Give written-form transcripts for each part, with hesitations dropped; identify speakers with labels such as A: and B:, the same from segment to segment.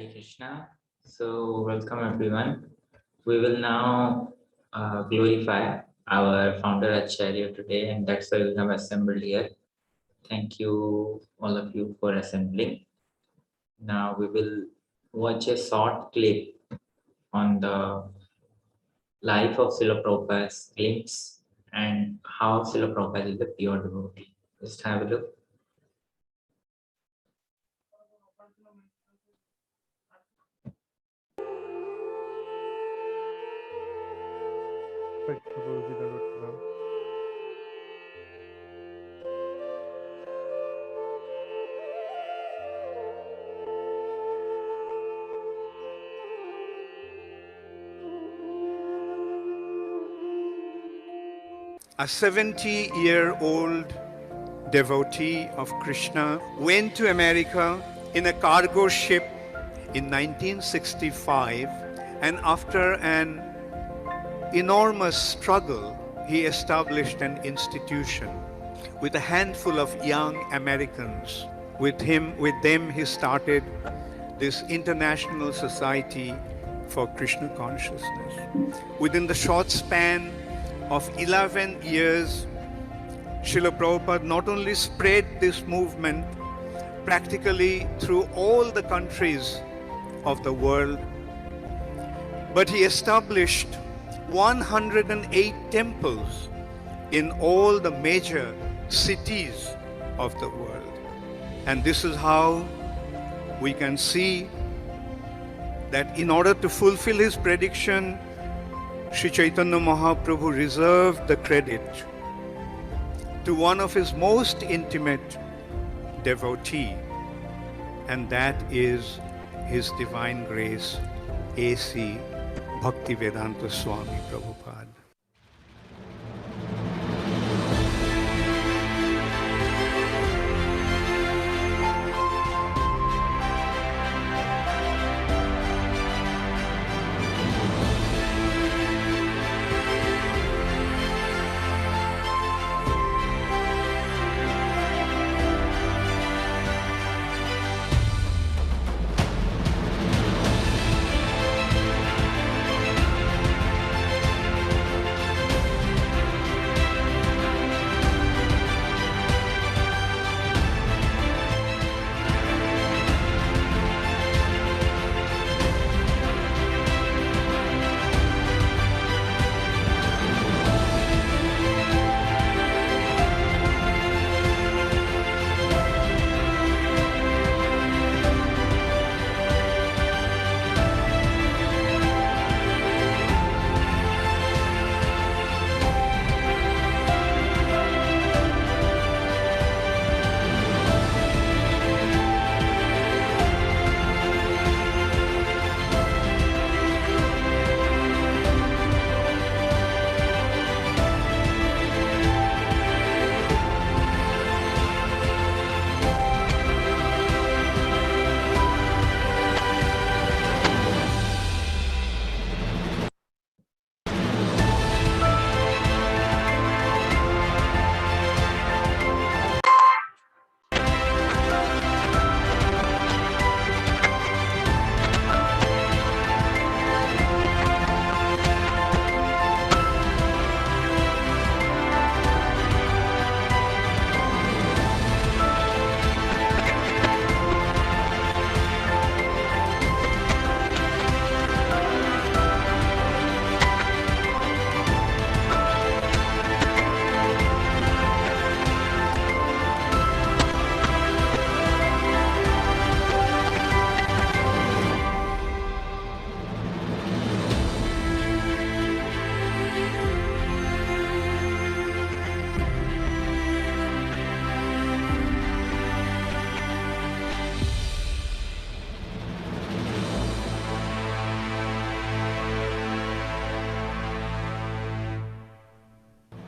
A: Hare Krishna. So, welcome everyone. We will now glorify our founder Acharya today, and that's why we have assembled here. Thank you, all of you, for assembling. Now, we will watch a short clip on the life of Srila Prabhupada's glimpse and how Srila Prabhupada is a pure devotee. Just have a look.
B: A 70-year-old devotee of Krishna went to America in a cargo ship in 1965, and after an enormous struggle, he established an institution with a handful of young Americans. With them, he started this International Society for Krishna Consciousness. Within the short span of 11 years, Srila Prabhupada not only spread this movement practically through all the countries of the world, but he established 108 temples in all the major cities of the world. And this is how we can see that in order to fulfill his prediction, Sri Chaitanya Mahaprabhu reserved the credit to one of his most intimate devotee, and that is His Divine Grace, A.C. Bhaktivedanta Swami Prabhupada.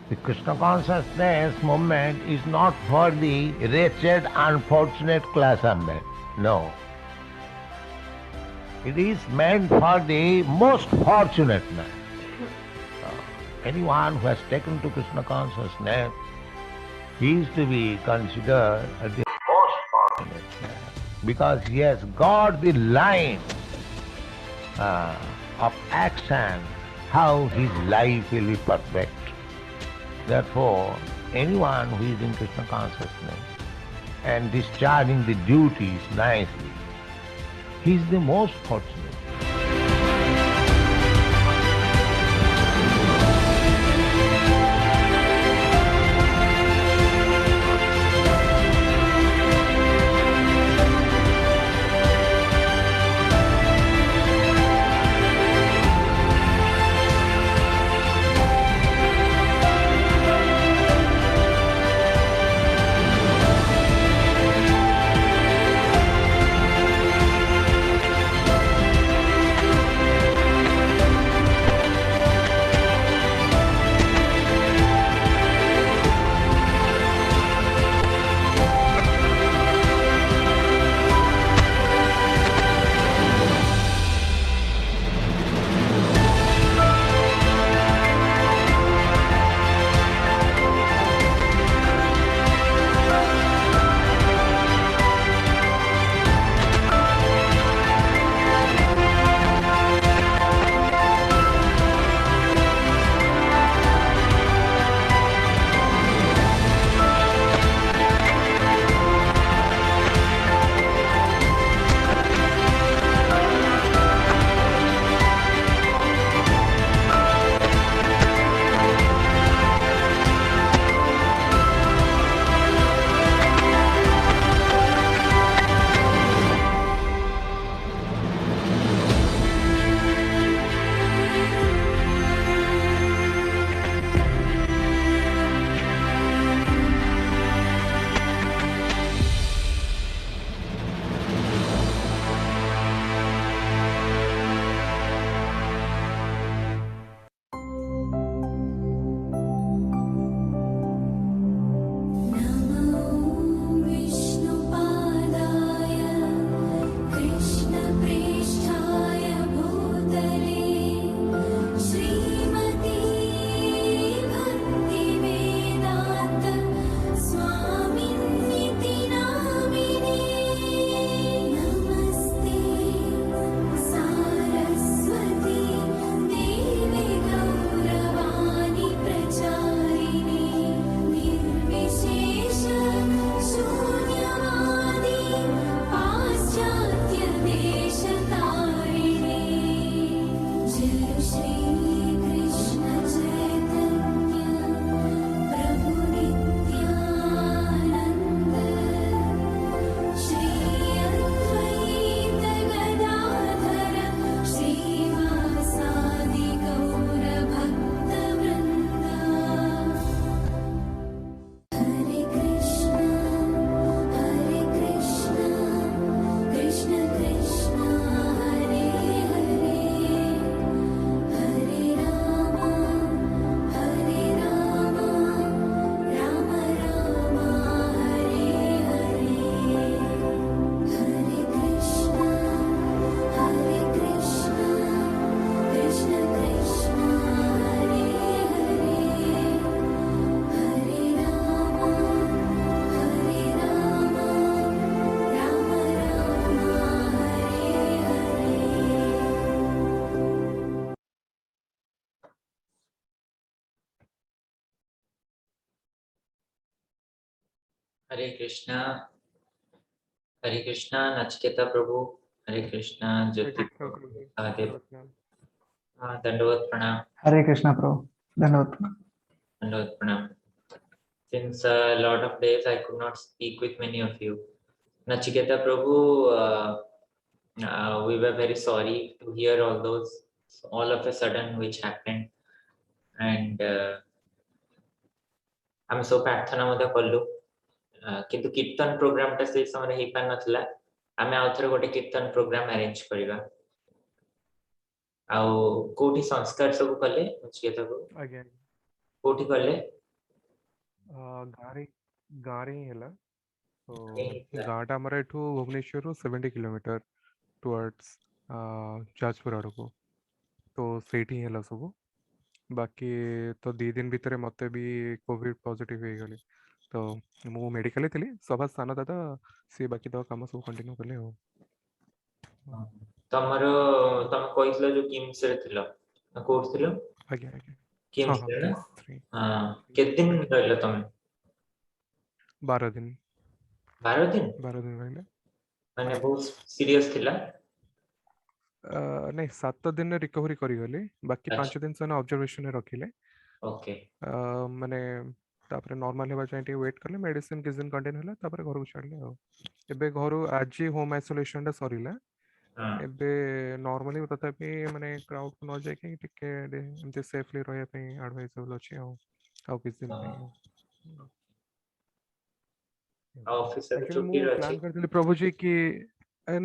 C: The Krishna consciousness movement is not for the wretched, unfortunate class of men. No. It is meant for the most fortunate man. Anyone who has taken to Krishna consciousness, he is to be considered as the most fortunate man. because he has got the line of action, how his life will be perfect. Therefore, anyone who is in Krishna consciousness and discharging the duties nicely, he is the most fortunate.
A: Hare Krishna, Nachiketa Prabhu, Hare Krishna, Jyoti Mahadev, Dandavat Pranam,
D: हरे कृष्णा प्रभु धन्यवाद
A: Dandavat Pranam. Since a lot of days I could not speak with many of you. Nachiketa Prabhu, we were very sorry to hear all those, all of a sudden which happened. And ଆମେ ସବୁ ପ୍ରାର୍ଥନା ମଧ୍ୟ କଲୁ କିନ୍ତୁ କୀର୍ତ୍ତନ ପ୍ରୋଗ୍ରାମଟା ସେଇ ସମୟରେ ହେଇପାରିନଥିଲା ଆମେ ଆଉ ଥରେ ଗୋଟେ କୀର୍ତ୍ତନ ପ୍ରୋଗ୍ରାମ ଆରେଞ୍ଜ କରିବା ଆଉ କୋଉଠି ସଂସ୍କାର ସବୁ କଲେ ନଚିକେତାକୁ
E: ଆଜ୍ଞା
A: କୋଉଠି କଲେ
E: ଗାଁରେ ହିଁ ହେଲା ତ ଗାଁଟା ଆମର ଏଠୁ ଭୁବନେଶ୍ୱରରୁ 70 କିଲୋମିଟର ଟୁୱାର୍ଡସ୍ ଯାଜପୁର ଆଡ଼କୁ ତ ସେଇଠି ହିଁ ହେଲା ସବୁ ବାକି ତ 2 ଦିନ ଭିତରେ ମୋତେ ବି କୋଭିଡ ପଜିଟିଭ ହେଇଗଲି ତ तो ମୁଁ ମେଡ଼ିକାଲରେ ଥିଲି ସଭା ସାନ ଦାଦା ସିଏ ବାକି ତକ କାମ ସବୁ କଣ୍ଟିନ୍ୟୁ କଲେ ଆଉ।
A: ତମର ତମେ କହିଥିଲ ଯୋଉ କିମ୍ସ ରେ ଥିଲ ନା କୋଉଠି ଥିଲ?
E: ଆଜ୍ଞା ଆଜ୍ଞା ହଁ
A: କିମ୍ସ
E: ହଁ
A: ରେ ନା?
E: କିମ୍ସ 3
A: କେତେ ଦିନ ରହିଲ ତମେ?
E: 12 ଦିନ
A: 12 ଦିନ?
E: 12 ଦିନ ରହିଲେ।
A: ମାନେ ବହୁତ ସିରିୟସ ଥିଲା?
E: ନାଇଁ 7 ଦିନରେ ରିକଭରି କରିଗଲି, ବାକି
A: ଆଚ୍ଛା
E: 5 ଦିନ ସେମାନେ ଅବଜର୍ଭେସନରେ ରଖିଲେ।
A: ଓକେ
E: ମାନେ ତାପରେ ନର୍ମାଲ ହେବା ଯାଏଁ ଟିକେ ୱେଟ୍ କଲେ, ମେଡ଼ିସିନ କିଛି ଦିନ କଣ୍ଟିନ୍ୟୁ ହେଲା, ତାପରେ ଘରକୁ ଛାଡ଼ିଲେ ଆଉ। ଏବେ ଘରୁ ଆଜି ହୋମ୍ ଆଇସୋଲେସନଟା ସରିଲା।
A: ହଁ
E: ଏବେ ନର୍ମାଲି ତଥାପି ମାନେ କ୍ରାଉଡକୁ ନ ଯାଇକି ଟିକେ ଏମିତି ସେଫଲି ରହିବା ପାଇଁ ଆଡଭାଇଜେବଲ୍ ଅଛି ଆଉ କିଛି ଦିନ ପାଇଁ ଆଉ।
A: ଆଉ ଅଫିସ ଏବେ
E: ଆକ୍ଚୁଆଲି ମୁଁ
A: ଛୁଟିରେ ଅଛି?
E: ପ୍ଲାନ୍ କରିଥିଲି ପ୍ରଭୁଜୀ କି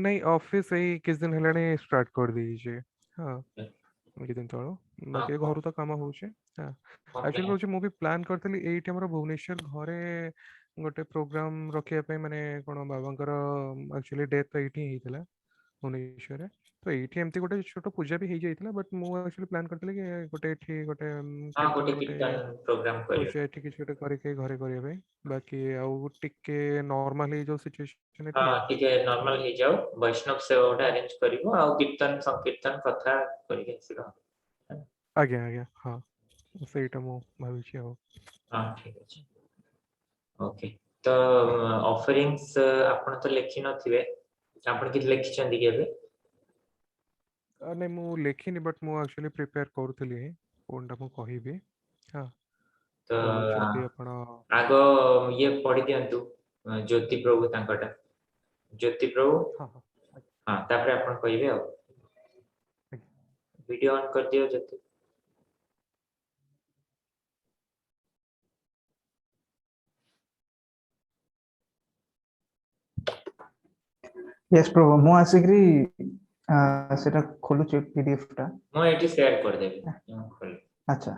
E: ନାଇଁ ଅଫିସ ଏଇ କିଛି ଦିନ ହେଲାଣି ଷ୍ଟାର୍ଟ କରିଦେଇଛି। ହଁ କିଛି ଦିନ ତଳ, ବାକି
A: ହଁ
E: ଘରୁ ତ କାମ ହଉଛି।
A: କଣ
E: ଆକ୍ଚୁଆଲି
A: ପାଇଁ?
E: କହୁଛି ମୁଁ ବି ପ୍ଲାନ୍ କରିଥିଲି ଏଇଠି ଆମର ଭୁବନେଶ୍ୱର ଘରେ ଗୋଟେ ପ୍ରୋଗ୍ରାମ ରଖିବା ପାଇଁ, ମାନେ କ'ଣ ବାବାଙ୍କର ଆକ୍ଚୁଆଲି ଡେଥ୍ ତ ଏଇଠି ହିଁ ହେଇଥିଲା ଭୁବନେଶ୍ୱରରେ। ତ ଏଇଠି ଏମିତି ଗୋଟେ ଛୋଟ ପୂଜା ବି ହେଇଯାଇଥିଲା, ବଟ୍ ମୁଁ ଆକ୍ଚୁଆଲି ପ୍ଲାନ୍ କରିଥିଲି କି ଗୋଟେ ଏଠି ଗୋଟେ
A: ହଁ
E: କୀର୍ତ୍ତନ
A: ଗୋଟେ
E: ଗୋଟେ
A: କୀର୍ତ୍ତନ ପ୍ରୋଗ୍ରାମ କରିବ।
E: ପୂଜା ଏଠି କିଛି ଗୋଟେ କରିକି ଘରେ କରିବା ପାଇଁ। ବାକି ଆଉ ଟିକେ ନର୍ମାଲ ଏଇ ଯୋଉ ସିଚୁଏସନ
A: ହଁ
E: ଏଠି
A: ଟିକେ ନର୍ମାଲ ହେଇଯାଉ, ବୈଷ୍ଣବ ସେବା ଗୋଟେ ଆରେଞ୍ଜ କରିବ, ଆଉ କୀର୍ତ୍ତନ ସଂକୀର୍ତ୍ତନ କଥା କରିକି ଆସିବ।
E: ଆଜ୍ଞା ଆଜ୍ଞା ହଁ ସେଇଟା ମୁଁ ଭାବିଛି ଆଉ।
A: ହଁ ଠିକ ଅଛି। ଓକେ ତ ଅଫରିଂସ ଆପଣ ତ ଲେଖି ନଥିବେ, ଆପଣ କିଛି ଲେଖିଛନ୍ତି କି ଏବେ?
E: ନାଇଁ ମୁଁ ଲେଖିନି, ବଟ୍ ମୁଁ ଆକ୍ଚୁଆଲି ପ୍ରିପେୟାର କରୁଥିଲି କୋଉଟା ମୁଁ କହିବି। ହଁ
A: ତ
E: ତ ଯଦି ଆପଣ
A: ଆଗ ଇଏ ପଢି ଦିଅନ୍ତୁ ଜ୍ୟୋତି ପ୍ରଭୁ ତାଙ୍କଟା, ଜ୍ୟୋତି ପ୍ରଭୁ
E: ହଁ ହଁ
A: ହଁ ତାପରେ ଆପଣ କହିବେ ଆଉ।
E: ଆଜ୍ଞା।
A: ଭିडिଓ ଅନ୍ କରିଦିଅ ଜ୍ୟୋତି।
D: ୟେସ୍ ପ୍ରଭୁ, ମୁଁ ଆସିକରି ସେଟା ଖୋଲୁଛି PDF ଟା।
A: ମୁଁ ଏଠି ସେୟାର କରିଦେବି, ମୁଁ ଖୋଲି
D: ଆଚ୍ଛା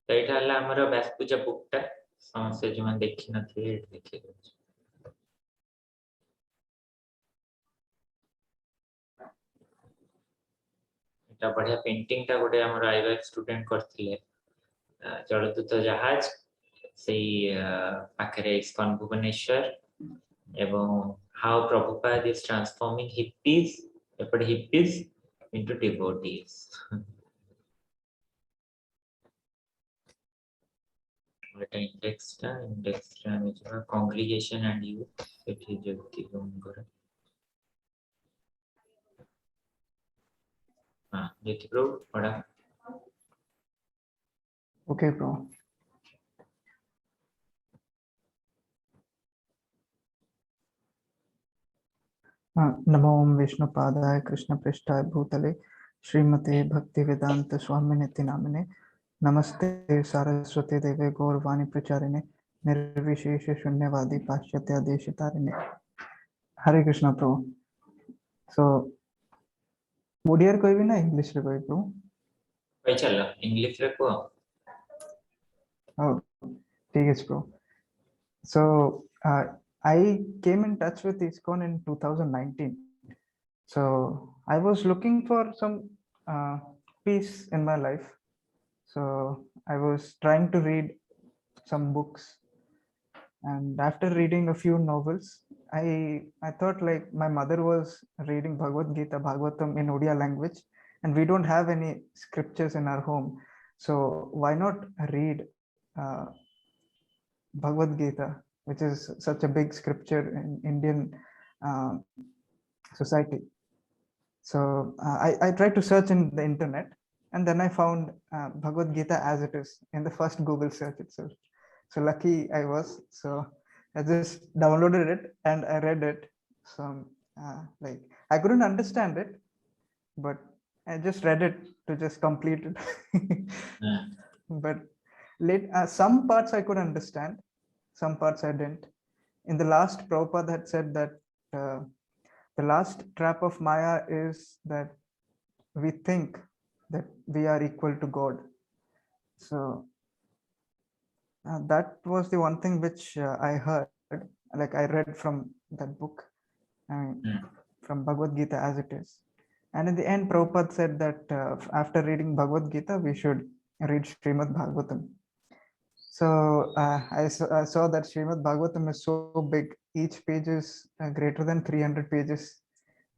A: ତ ଏଇଟା ହେଲା ଆମର ବ୍ୟାସ ପୂଜା ବୁକ୍ ଟା, ସମସ୍ତେ ଯୋଉମାନେ ଦେଖି ନଥିବେ ଏଠି ଦେଖି ଦଉଛି। এটা ବଢିଆ ପେଣ୍ଟିଂ ଟା ଗୋଟେ ଆମର ଆଇୱାକ ଷ୍ଟୁଡେଣ୍ଟ କରିଥିଲେ, ଜଳଦୂତ ଜାହାଜ ସେଇ ପାଖରେ ଇସ୍କନ ଭୁବନେଶ୍ୱର ଏବଂ ହାଉ ପ୍ରଭୁପାଦ ଇଜ ଟ୍ରାନ୍ସଫର୍ମିଂ ହିପିଜ ଏପଟେ ହିପିଜ ଇନଟୁ ଡିଭୋଟିଜ। এটা ইন্ডেক্সটা আমি যারা কংগ্রিগেশন এন্ড ইউথ সেটি জ্যোতি প্রভুଙ୍କର हाँ জ্যোতি প্রভু पढ़ा।
D: ओके प्रभु। नमो ओम विष्णुपादाय कृष्णपृष्ठाय भूतले श्रीमते भक्तिवेदांत स्वामिनिति नामिने नमस्ते सारस्वती देवे गौरवाणी प्रचारिणे निर्विशेष शून्यवादी पाश्चात्य देशतारिणे। हरे कृष्णा प्रभु। सो ओडिया कहबी ना इंग्लिश रे कहबी प्रभु?
A: भाई चलो इंग्लिश रे को
D: ठीक है प्रभु। So I came in touch with ISKCON in 2019. So I was looking for some peace in my life. So I was trying to read some books, and after reading a few novels, I thought like my mother was reading Bhagavad Gita, Bhagavatam in Odia language, and we don't have any scriptures in our home. So why not read Bhagavad Gita, which is such a big scripture in Indian society. So I tried to search in the internet, and then I found Bhagavad Gita as it is in the first Google search itself. So lucky I was. So I just downloaded it and I read it. So like I couldn't understand it, but I just read it to just complete it. But some parts I could understand, some parts I didn't. In the last, Prabhupada had said that the last trap of Maya is that we think that we are equal to God. So that was the one thing which I heard. like I read from that book, from Bhagavad Gita as it is. And in the end, Prabhupada said that after reading Bhagavad Gita, we should read Srimad Bhagavatam. So I saw that Srimad Bhagavatam is so big. Each page is greater than 300 pages,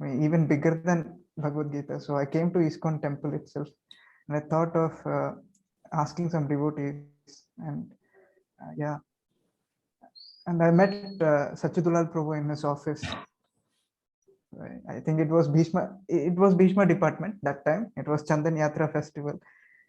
D: even bigger than Bhagavad Gita. So I came to ISKCON temple itself, and I thought of asking some devotees, and yeah, and I met Sachidulal Prabhu in his office. I think it was Bhishma. It was Bhishma department that time. It was Chandan Yatra festival,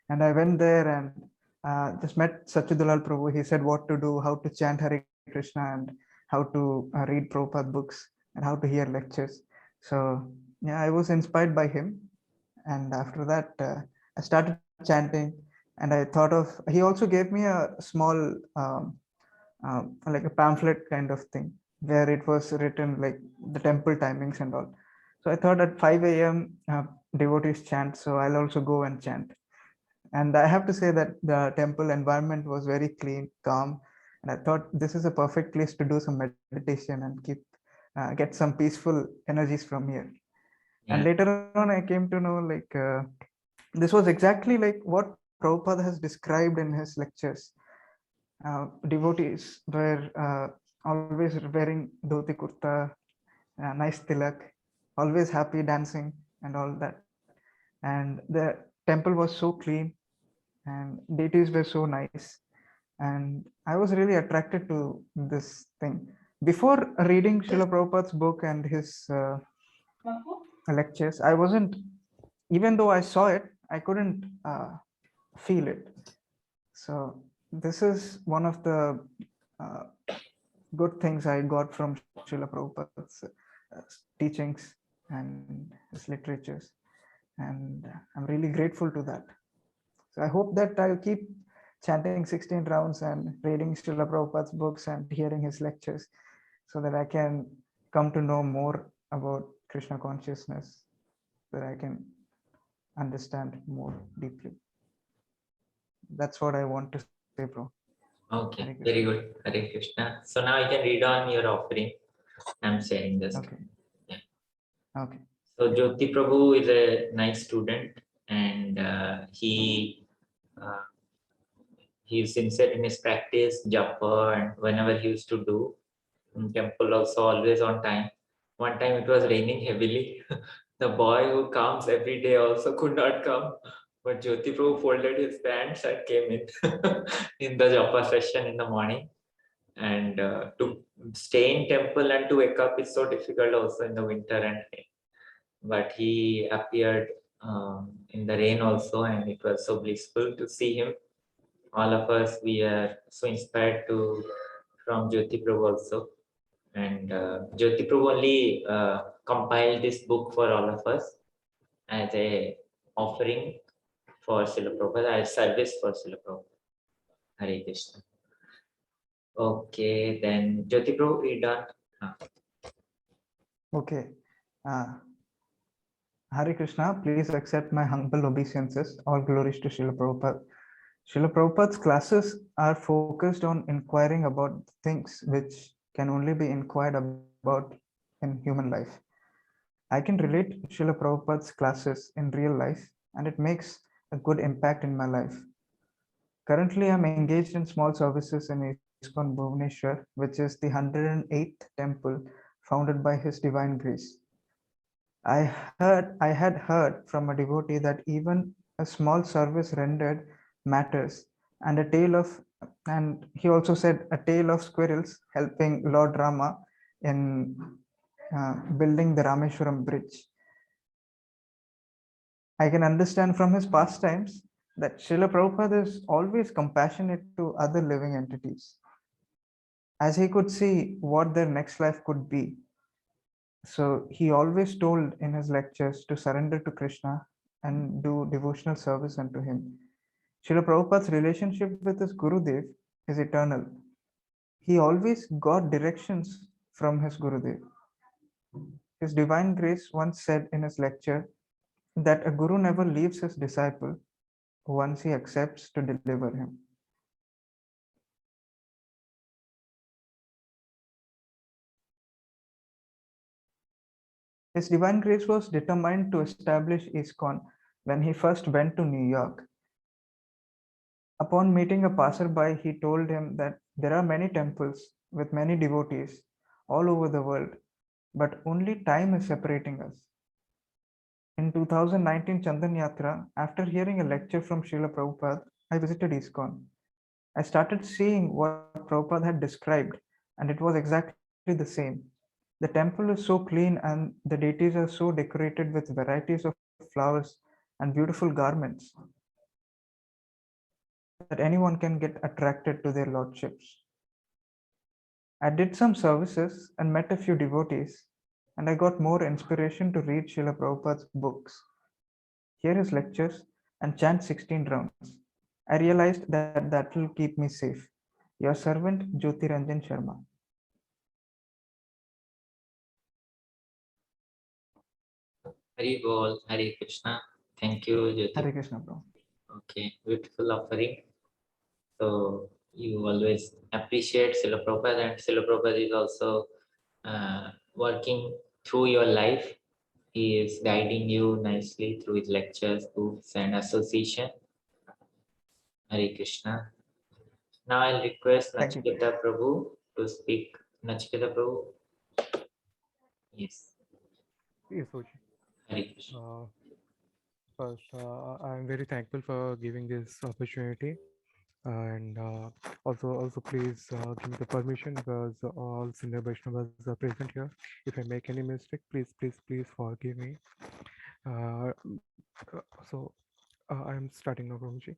D: and I went there and just met Sachidulal Prabhu. He said what to do, how to chant Hare Krishna, and how to read Prabhupada books, and how to hear lectures. So yeah, I was inspired by him, and after that I started chanting. And I thought of, he also gave me a small like a pamphlet kind of thing, where it was written like the temple timings and all. So I thought at 5 a.m. Devotees chant, so I'll also go and chant. And I have to say that the temple environment was very clean, calm, and I thought this is a perfect place to do some meditation and get some peaceful energies from here. And later on, I came to know like this was exactly like what Prabhupada has described in his lectures. Devotees were always wearing dhoti kurta, nice tilak, always happy dancing and all that. And the temple was so clean, and deities were so nice. And I was really attracted to this thing. Before reading Srila Prabhupada's book and his lectures, I wasn't, even though I saw it, I couldn't feel it. So this is one of the good things I got from Srila Prabhupada's teachings and his literatures. And I'm really grateful to that. So I hope that I'll keep chanting 16 rounds and reading Srila Prabhupada's books and hearing his lectures, so that I can come to know more about Krishna consciousness, that I can understand more deeply. That's what I want to say, bro.
A: Okay, very good. Hare Krishna. So now you can read on your offering. I'm saying this.
D: Okay.
A: Yeah.
D: Okay.
A: So Jyoti Prabhu is a nice student, and he's sincere in his practice, japa, and whenever he used to do in temple also always on time. One time it was raining heavily. The boy who comes every day also could not come. But Jyoti Prabhu folded his pants and came in in the japa session in the morning. And to stay in temple and to wake up is so difficult also in the winter and rain. But he appeared in the rain also, and it was so blissful to see him. All of us, we are so inspired from Jyoti Prabhu also. And Jyoti Prabhu only compiled this book for all of us as a offering for Srila Prabhupada, as service for Srila Prabhupada. Hare Krishna. Okay, then Jyoti Prabhu, we done.
D: Okay. Hare Krishna, please accept my humble obeisances. All glories to Srila Prabhupada. Srila Prabhupada's classes are focused on inquiring about things which can only be inquired about in human life. I can relate to Srila Prabhupada's classes in real life, and it makes a good impact in my life. Currently, I'm engaged in small services in ISKCON Bhubaneswar, which is the 108th temple founded by His Divine Grace. I had heard from a devotee that even a small service rendered matters, and he also said a tale of squirrels helping Lord Rama in building the Rameshwaram bridge. I can understand from his pastimes that Srila Prabhupada is always compassionate to other living entities, as he could see what their next life could be. So he always told in his lectures to surrender to Krishna and do devotional service unto him. Srila Prabhupada's relationship with his Gurudev is eternal. He always got directions from his Gurudev. His Divine Grace once said in his lecture that a Guru never leaves his disciple once he accepts to deliver him. His Divine Grace was determined to establish ISKCON when he first went to New York. Upon meeting a passerby, he told him that there are many temples with many devotees all over the world, but only time is separating us. In 2019 Chandan Yatra, after hearing a lecture from Srila Prabhupada, I visited ISKCON. I started seeing what Prabhupada had described, and it was exactly the same. The temple is so clean and the deities are so decorated with varieties of flowers and beautiful garments that anyone can get attracted to their lordships. I did some services and met a few devotees, and I got more inspiration to read Srila Prabhupada's books, hear his lectures, and chant 16 rounds. I realized that that will keep me safe. Your servant, Jyoti Ranjan Sharma.
A: Hari Bol, Hare Krishna. Thank you, Jyoti.
D: Hare Krishna, bro.
A: Okay, beautiful offering. So you always appreciate Srila Prabhupada, and Srila Prabhupada is also working through your life. He is guiding you nicely through his lectures, books, and association. Hare Krishna. Now I'll request
D: Thank you.
A: Nachiketa Prabhu to speak. Nachiketa Prabhu. Yes.
E: Yes, Oji.
A: Hare Krishna.
E: First, I'm very thankful for giving this opportunity, and also please give me the permission because all senior Vaishnavas are present here. If I make any mistake, please forgive me. Uh, so I'm starting now, Prabhuji.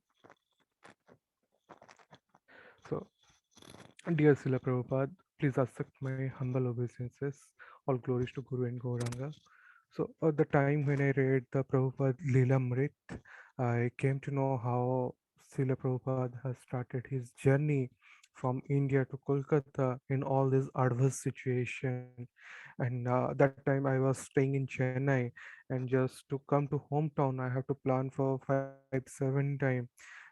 E: So, dear Srila Prabhupada, please accept my humble obeisances. All glories to Guru and Gauranga. So, at the time when I read the Prabhupada Leelamrit, I came to know how Srila Prabhupada has started his journey from India to Kolkata in all this adverse situation. And that time I was staying in Chennai, and just to come to hometown, I have to plan for 5, 7 times.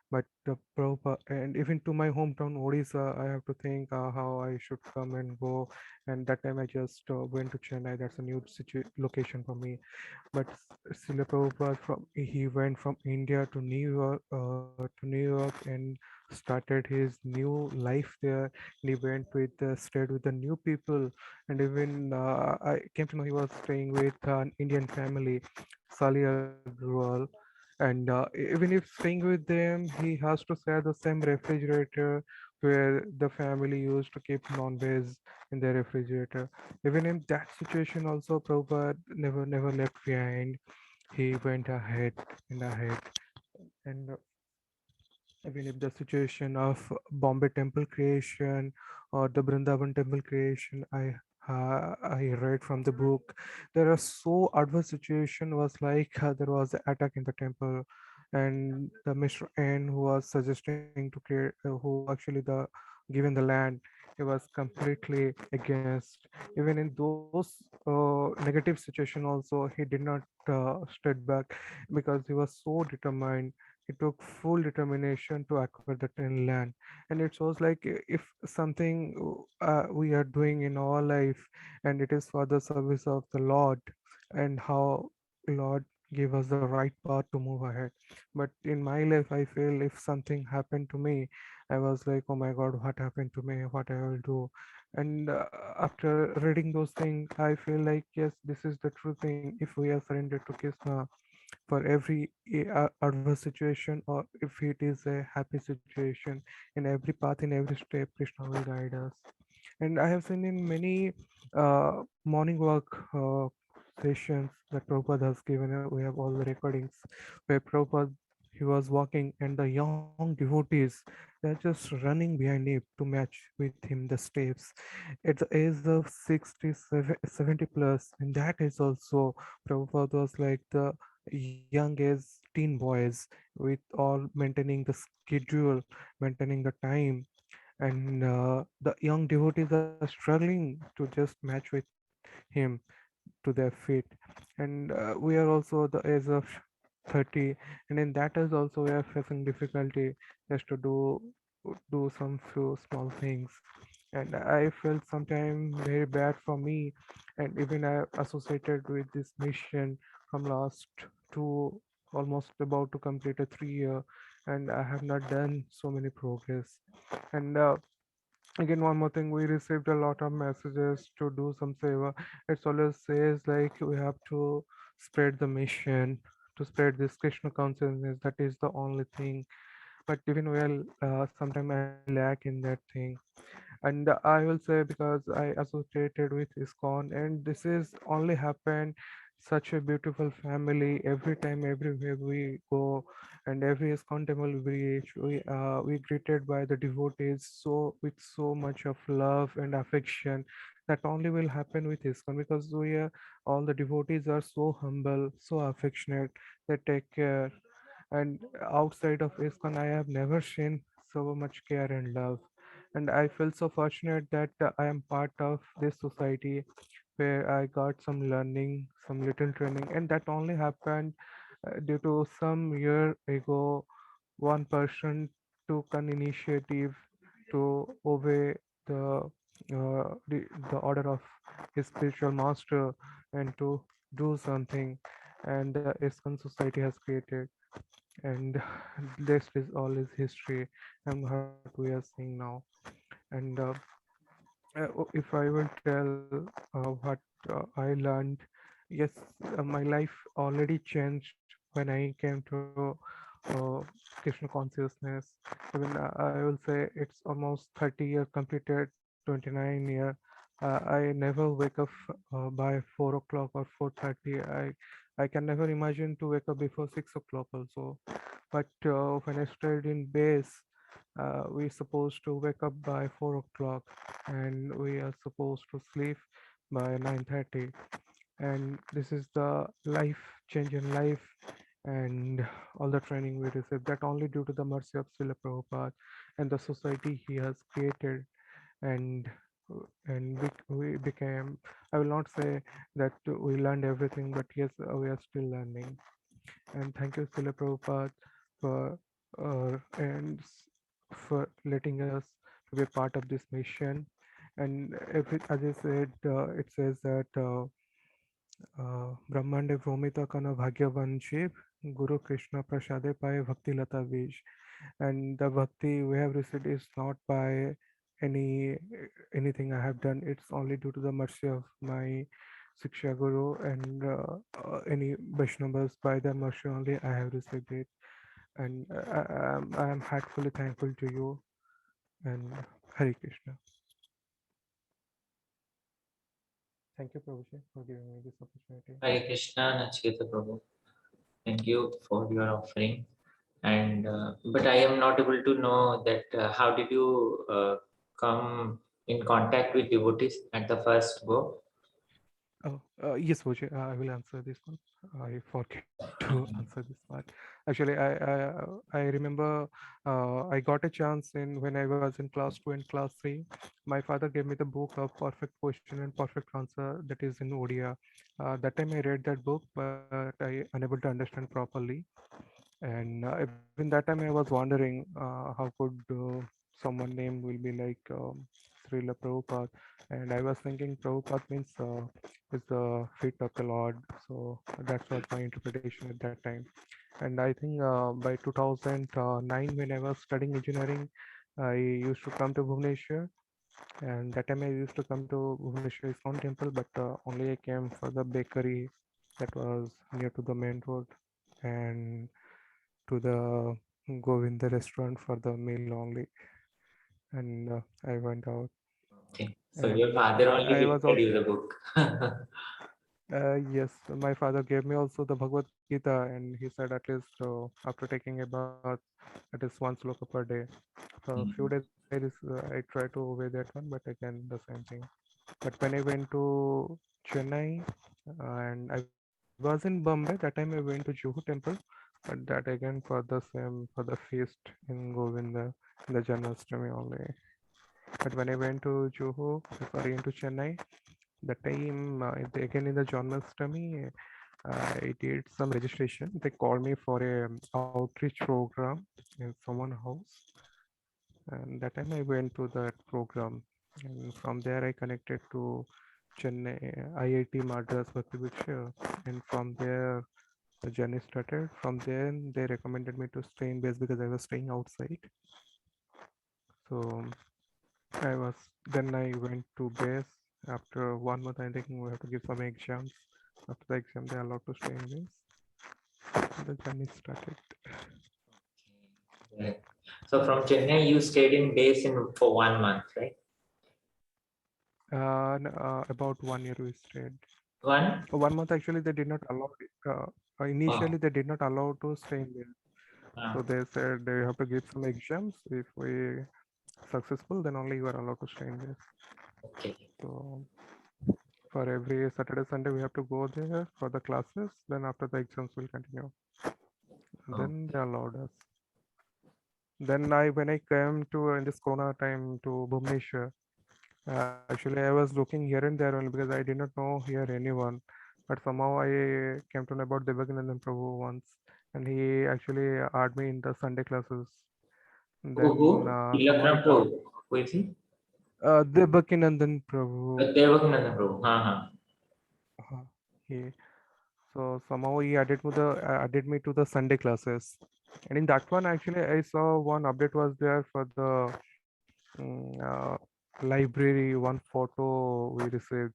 E: But the proper, and even to my hometown Odisha, I have to think how I should come and go. And that time I just went to Chennai. That's a new location for me. But Srila Prabhupada, he went from India to New York and started his new life there. And he went with stayed with the new people, and even I came to know he was staying with an Indian family, Sali Agrawal. And even if staying with them, he has to share the same refrigerator where the family used to keep non-veg in their refrigerator. Even in that situation, also Prabhupada never left behind. He went ahead and ahead. And even if the situation of Bombay temple creation or the Brindavan temple creation, I read from the book, there are so adverse situation was like there was an attack in the temple, and the Mr. N who was suggesting to create, who actually the given the land, he was completely against. Even in those negative situation also, he did not step back because he was so determined. He took full determination to acquire the 10 land. And it shows like if something we are doing in our life, and it is for the service of the Lord, and how Lord give us the right path to move ahead. But in my life, I feel if something happened to me, I was like, oh my God, what happened to me? What I will do? And after reading those things, I feel like, yes, this is the true thing. If we are surrendered to Krishna, for every adverse situation, or if it is a happy situation, in every path, in every step, Krishna will guide us. And I have seen in many morning walk sessions that Prabhupada has given, we have all the recordings where Prabhupada, he was walking and the young devotees, they're just running behind him to match with him the steps at the age of 67 70 plus. And that is also, Prabhupada was like the young as teen boys, with all maintaining the schedule, maintaining the time. And the young devotees are struggling to just match with him to their feet. And we are also the age of 30, and in that is also we are facing difficulty just to do some few small things. and I felt sometimes very bad for me, and even I associated with this mission from last two, almost about to complete a 3 year, and I have not done so many progress. And again, one more thing, we received a lot of messages to do some seva. It always says like we have to spread the mission, to spread this Krishna consciousness. That is the only thing. But even well, sometimes I lack in that thing. And I will say because I associated with ISKCON, and this is only happened such a beautiful family every time, everywhere we go, and every ISKCON temple we reach, we greeted by the devotees so with so much of love and affection. That only will happen with ISKCON because we are all the devotees are so humble, so affectionate. They take care, and outside of ISKCON, I have never seen so much care and love. And I feel so fortunate that I am part of this society where I got some learning, some little training, and that only happened due to some year ago. One person took an initiative to obey the the order of his spiritual master and to do something, and the ISKCON society has created, and this is all is history and what we are seeing now. And if I will tell what I learned, yes, my life already changed when I came to uh, Krishna consciousness. Even I will say it's almost 30 year completed, 29 year. I never wake up by 4 o'clock or 4:30. I can never imagine to wake up before 6 o'clock also. But when I studied in base, we supposed to wake up by 4 o'clock, and we are supposed to sleep by 9:30. And this is the life change in life, and all the training we received that only due to the mercy of Srila Prabhupada and the society he has created. And we became, I will not say that we learned everything, but yes, we are still learning. And thank you, Srila Prabhupada, for and for letting us to be a part of this mission. And as I said, it says that ब्रह्मांडे भ्रमित कन भाग्यवान Shiv Guru Krishna Prasade by Bhakti Lata Bij. And the bhakti we have received is not by any anything I have done. It's only due to the mercy of my Siksha Guru and any Vaishnavas. By their mercy only I have received it. And I am heartfully thankful to you. And Hare Krishna. Thank you, Prabhuji, for giving me this opportunity.
A: Hare Krishna, Nachiketa Prabhu. Thank you for your offering. And but I am not able to know that how did you come in contact with devotees at the first go?
E: Oh, yes, Bhuji, I will answer this one. I forget to answer this part. Actually, I remember I got a chance in when I was in class 2 and class 3. My father gave me the book of perfect question and perfect answer that is in Odia. That time I read that book, but I unable to understand properly. And even that time I was wondering how could someone name will be like Srila Prabhupada, and I was thinking Prabhupada means is the feet of the Lord. So that was my interpretation at that time. And I think by 2009, when I was studying engineering, I used to come to Bhubaneswar, and that time I used to come to Bhubaneswar Iskon temple, but only I came for the bakery that was near to the main road, and to the Govinda restaurant for the meal only. And I went out.
A: Okay. So your
E: And
A: father only
E: I was
A: gifted
E: also,
A: you the book.
E: yes, my father gave me also the Bhagavad Gita, and he said at least after taking a bath, at least one sloka per day. For a few days, I try to obey that one, but again, the same thing. But when I went to Chennai, and I was in Bombay, that time I went to Juhu temple, but that again for the same, for the feast in Govinda, in the Janmashtami only. But when I went to Juhu, sorry, into Chennai, the time again in the Janmashtami, I did some registration. They called me for a outreach program in someone house, and that time I went to that program. and from there I connected to Chennai IIT Madras Bhakti Viksha, and from there the journey started. From there they recommended me to stay in base because I was staying outside. So then I went to base. After 1 month, I think we have to give some exams. After the exam, they are allowed to stay in base. The journey started.
A: Yeah. So from Chennai, you stayed in base for 1 month, right?
E: About 1 year we stayed.
A: One?
E: 1 month actually they did not allow. Initially they did not allow to stay in there. So they said they have to give some exams. If we successful, then only you are allowed to stay in there.
A: Okay.
E: So for every Saturday, Sunday, we have to go there for the classes. Then after the exams will continue. Then they allowed us. Then when I came to in this Corona time to Bhubaneswar, actually I was looking here and there only because I did not know here anyone. But somehow I came to know about Devakinandan Prabhu once, and he actually added me in the Sunday classes. Then somehow I
A: Tilakram
E: got
A: Prabhu. Who is he?
E: Devakinandan Prabhu.
A: Devakinandan Prabhu.
E: Uh, He so somehow he added me to the Sunday classes, and in that one actually I saw one update was there for the library. One photo we received.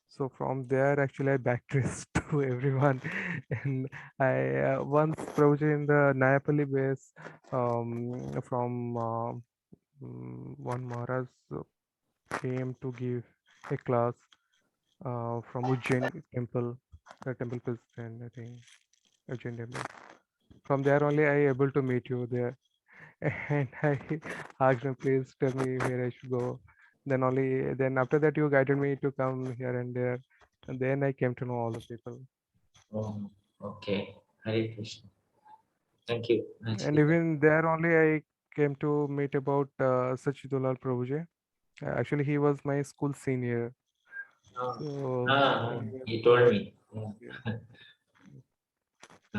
E: So from there actually I backtraced to everyone, and I once approached in the Nayapalli base from one Maharaj came to give a class from Ujjain temple, the temple president, I think, Ujjain temple. From there only I able to meet you there, and I asked him, please tell me where I should go. Then after that you guided me to come here and there, and then I came to know all the people.
A: Oh, okay. Hare Krishna. Thank you.
E: And
A: Actually,
E: even there only I came to meet about Sachidulal Prabhuji. Actually, he was my school senior. So somehow he was
A: he told
E: my
A: me. Yeah.
E: yeah,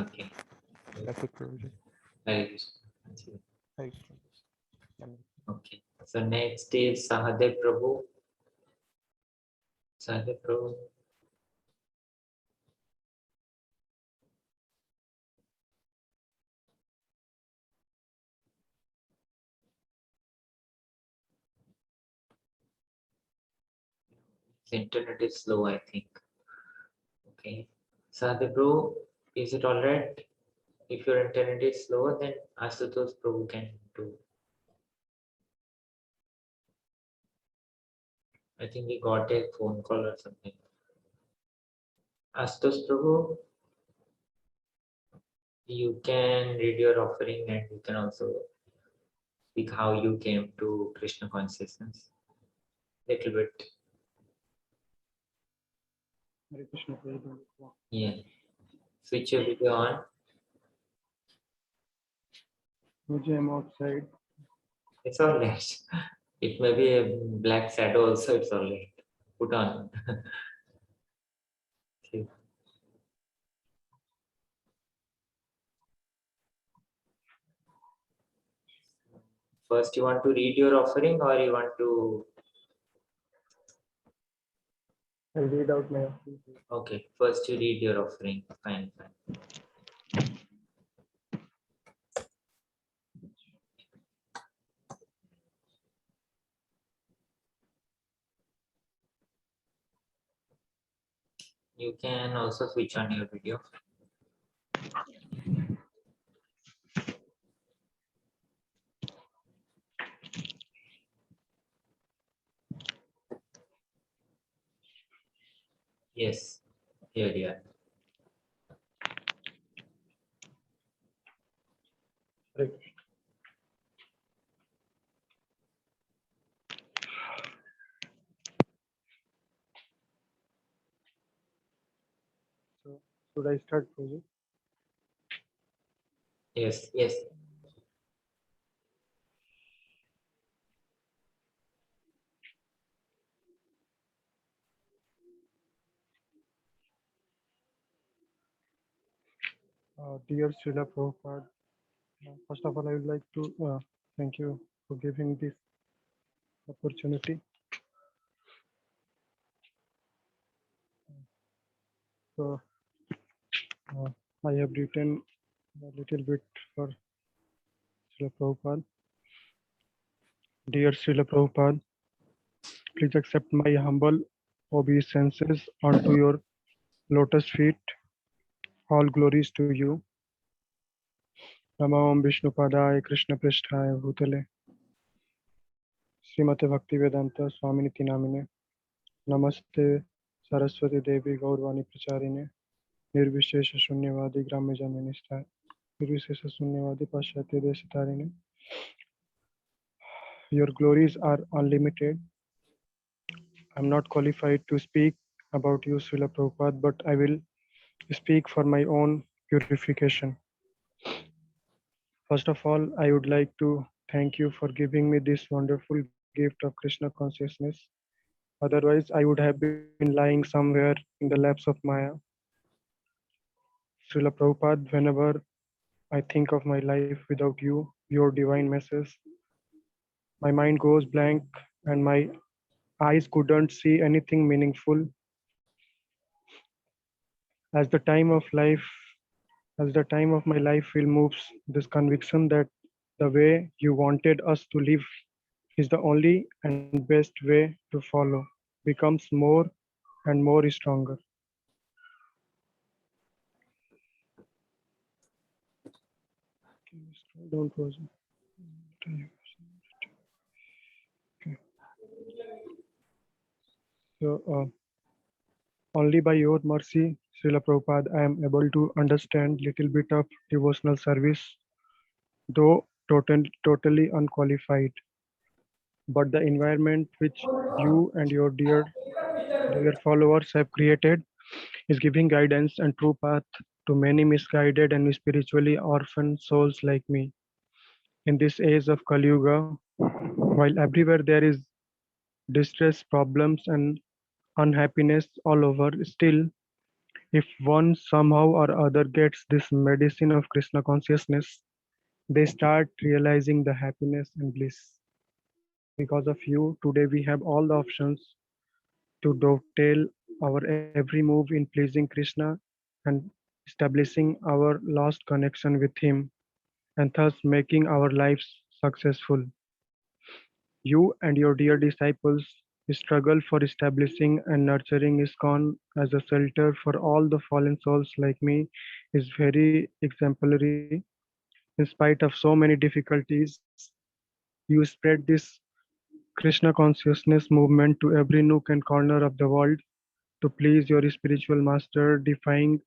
A: Okay.
E: that's it, Prabhuji.
A: Hare Krishna. Actually,
E: Thank you.
A: okay. So next is Sahadev Prabhu. Sahadev Prabhu. The internet is slow, I think. Okay. Sahadev Prabhu, is it all right? If your internet is slow, then Asutosh Prabhu can do. I think we got a phone call or something. Asutosh Prabhu, you can read your offering and you can also speak how you came to Krishna consciousness. Little bit.
F: Hare Krishna Prabhu.
A: Yeah. Switch your video on.
F: Puja, I'm outside.
A: It's all right. It may be a black shadow also, it's all right. Put on. Okay. First, you want to read your offering or you want to.
F: I'll read out my offering.
A: Okay, first you read your offering. Fine, fine. You can also switch on your video. Yes, here you are.
F: Hare Krishna. So, should I start, Puja?
A: Yes, yes.
F: Dear Srila Prabhupada, first of all, I would like to thank you for giving this opportunity. So I have written a little bit for Srila Prabhupada. Dear Srila Prabhupada, please accept my humble obeisances onto your lotus feet. All glories to you. Namo Om Vishnupadaya Krishna Pristhaya Bhutale Srimate Bhaktivedanta Swaminiti Namine Namaste Saraswati Devi Gaurvani Pracharine Nirvishesha Shunyavadi Gramme Jaminista Nirvishesha Shunyavadi Pashyatya Deshitarine. Your glories are unlimited. I'm not qualified to speak about you, Srila Prabhupada, but I will speak for my own purification. First of all, I would like to thank you for giving me this wonderful gift of Krishna consciousness. Otherwise, I would have been lying somewhere in the laps of Maya. Srila Prabhupada, whenever I think of my life without you, your divine message, my mind goes blank and my eyes couldn't see anything meaningful. As the time of life, as the time of my life will moves, this conviction that the way you wanted us to live is the only and best way to follow becomes more and more stronger. Don't close it. Okay. So, only by your mercy, Srila Prabhupada, I am able to understand little bit of devotional service, though totally unqualified. But the environment which you and your dear followers have created is giving guidance and true path to many misguided and spiritually orphaned souls like me. In this age of Kali Yuga, while everywhere there is distress, problems, and unhappiness all over, still, if one somehow or other gets this medicine of Krishna consciousness, they start realizing the happiness and bliss. Because of you, today we have all the options to dovetail our every move in pleasing Krishna and establishing our lost connection with Him, and thus making our lives successful. You and your dear disciples struggle for establishing and nurturing ISKCON as a shelter for all the fallen souls like me is very exemplary. In spite of so many difficulties, you spread this Krishna consciousness movement to every nook and corner of the world to please your spiritual master, defying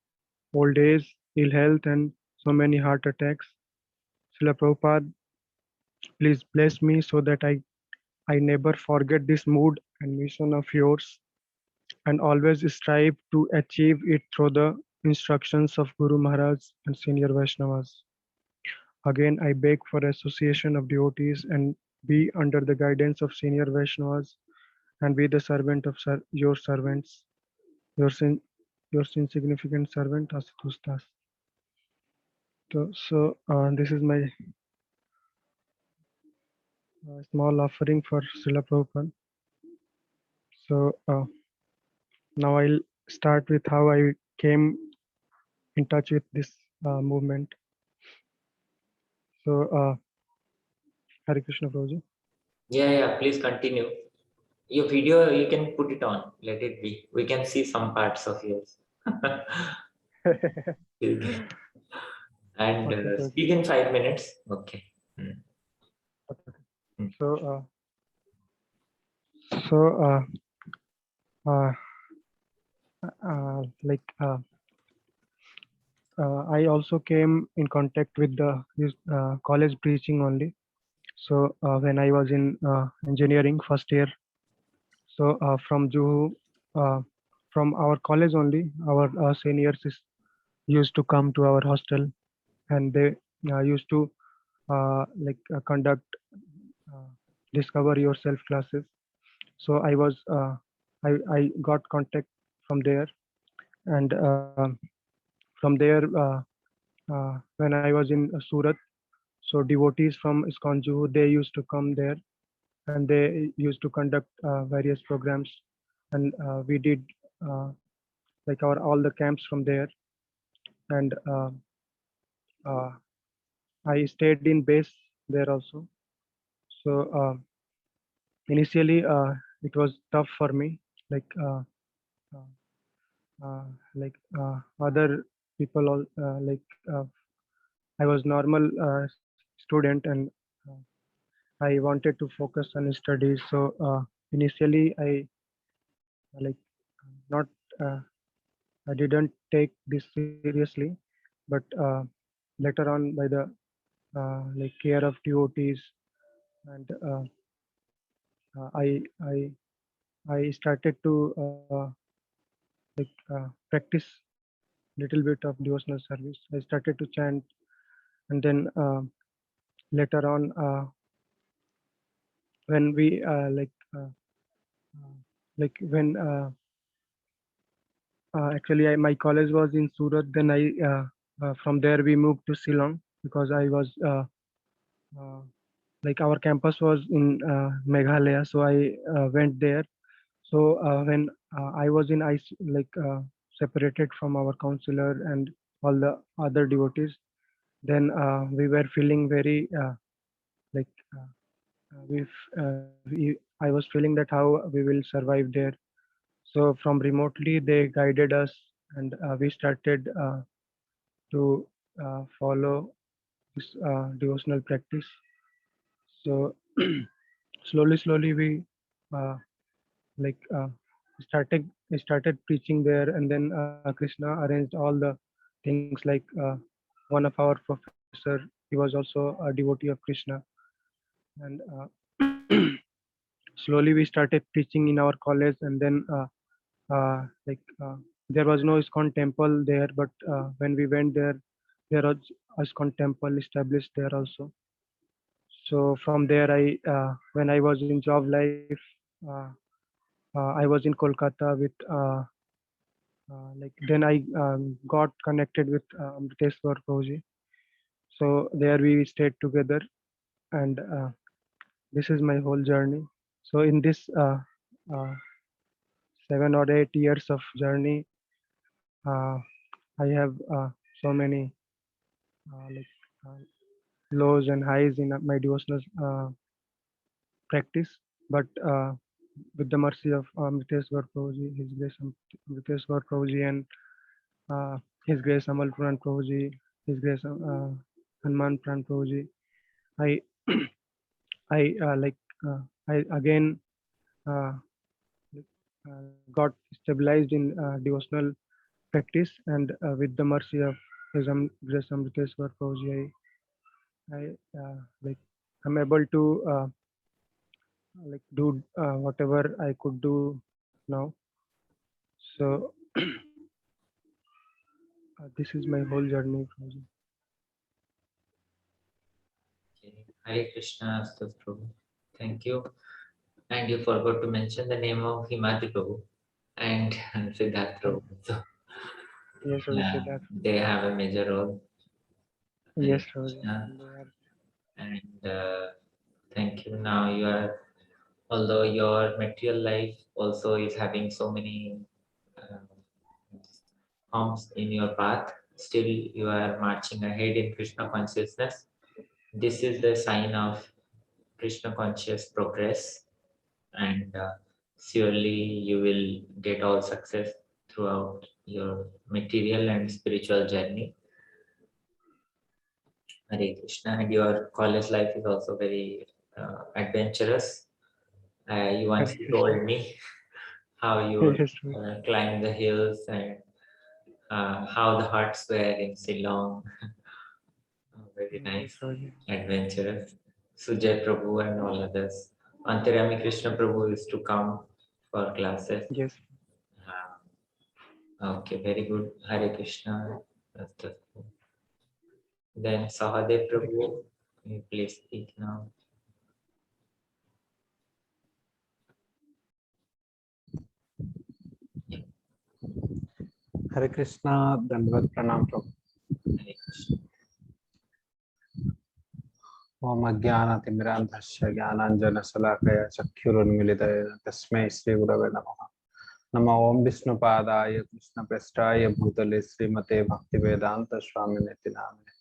F: old age, ill health, and so many heart attacks. Srila Prabhupada, please bless me so that I never forget this mood and mission of yours and always strive to achieve it through the instructions of Guru Maharaj and senior Vaishnavas. Again, I beg for association of devotees and be under the guidance of senior Vaishnavas and be the servant of your servants, your insignificant servant Ashutosh Das. So, this is my small offering for Srila Prabhupada. So, now I'll start with how I came in touch with this movement. So, Hare Krishna Prabhuji.
A: Yeah, please continue. Your video, you can put it on. Let it be. We can see some parts of yours. And
F: Okay, sir.
A: speak in 5 minutes. Okay.
F: Okay.
A: Hmm.
F: So, like I also came in contact with the college preaching only. So when I was in engineering first year, so from Juhu, from our college only, our seniors used to come to our hostel, and they used to conduct discover yourself classes. So I got contact from there, and from there when I was in Surat, so devotees from ISKCON Juhu, they used to come there and they used to conduct various programs, and we did like our all the camps from there, and I stayed in base there also. So initially it was tough for me, like uh, like other people all I was normal student, and uh, I wanted to focus on studies. So initially I like not I didn't take this seriously, but later on by the like care of devotees, and I I started to practice little bit of devotional service. I started to chant, and then later on when we when actually my college was in Surat. Then I from there we moved to Shillong, because I was uh, like our campus was in Meghalaya, so I went there. So when I was in separated from our counselor and all the other devotees, then we were feeling very like I was feeling that how we will survive there. So from remotely they guided us, and we started to follow this devotional practice. So slowly we uh, like started preaching there, and then Krishna arranged all the things, like one of our professor, he was also a devotee of Krishna, and slowly we started preaching in our college, and then there was no ISKCON temple there, but when we went there, there was ISKCON temple established there also. So from there, when I was in job life, uh, I was in Kolkata with then I got connected with Amriteshwar Prabhuji. So there we stayed together, and this is my whole journey. So in this uh, 7 or 8 years of journey, uh, I have so many uh, lows and highs in my devotional practice, but with the mercy of Amriteshwar Prabhuji, His Grace Amriteshwar Prabhuji, and His Grace Amal Puran Prabhuji, His Grace Hanuman Pran Prabhuji, I I I again uh, got stabilized in devotional practice, and with the mercy of His Grace Amriteshwar Prabhuji, I I'm able to do whatever I could do now. So this is my whole journey, Prabhuji.
A: Okay. Hare Krishna, Astas Prabhu. Thank you. And you forgot to mention the name of Himati Prabhu and Siddharth Prabhu. So,
F: Yes, Prabhuji,
A: yeah,
F: said that.
A: they have a major role. Hare
F: Yes, Prabhuji.
A: Krishna.
F: They are-
A: And thank you. Now you are, although your material life also is having so many humps in your path, still you are marching ahead in Krishna consciousness. This is the sign of Krishna conscious progress, and surely you will get all success throughout your material and spiritual journey. Hare Krishna. And your college life is also very adventurous. You once
F: Hare Krishna.
A: told me how you
F: Yes, Prabhuji.
A: climbed the hills and how the huts were in Ceylon. Very
F: Yes,
A: nice,
F: Prabhuji.
A: adventurous. Sujay Prabhu and all others. Antarami Krishna Prabhu used to come for classes.
F: Yes.
A: Okay, very good. Hare Krishna. Then Sahadev
F: Hare Krishna.
A: Prabhu, can you please speak now?
G: हरे कृष्णा दंडवत प्रणाम प्रभु।
A: Hare Krishna.
G: ओम अज्ञानतिमिरान्धस्य ज्ञानाञ्जनशलाकया चक्षुरुन्मीलितं तस्मै श्रीगुरवे नमः। नमो ओम विष्णुपादाय कृष्णप्रेष्ठाय भूतले श्रीमते भक्तिवेदांत स्वामिनेति नामिने।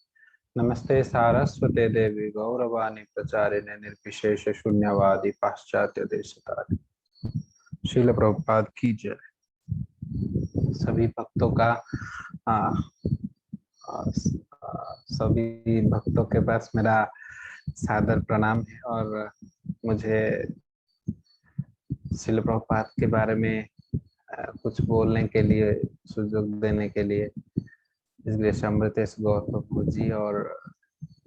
G: नमस्ते सारस्वते देवी गौरवाणी प्रचारिणे निर्विशेष शून्यवादी पाश्चात्य देशतारिणे। श्रील प्रभुपाद की जय। सभी भक्तों का सभी भक्तों के पास मेरा सादर प्रणाम है और मुझे श्रील प्रभुपाद के बारे में कुछ बोलने के लिए सुযোগ देने के लिए इसलिए अमृतेश गौर प्रभु जी और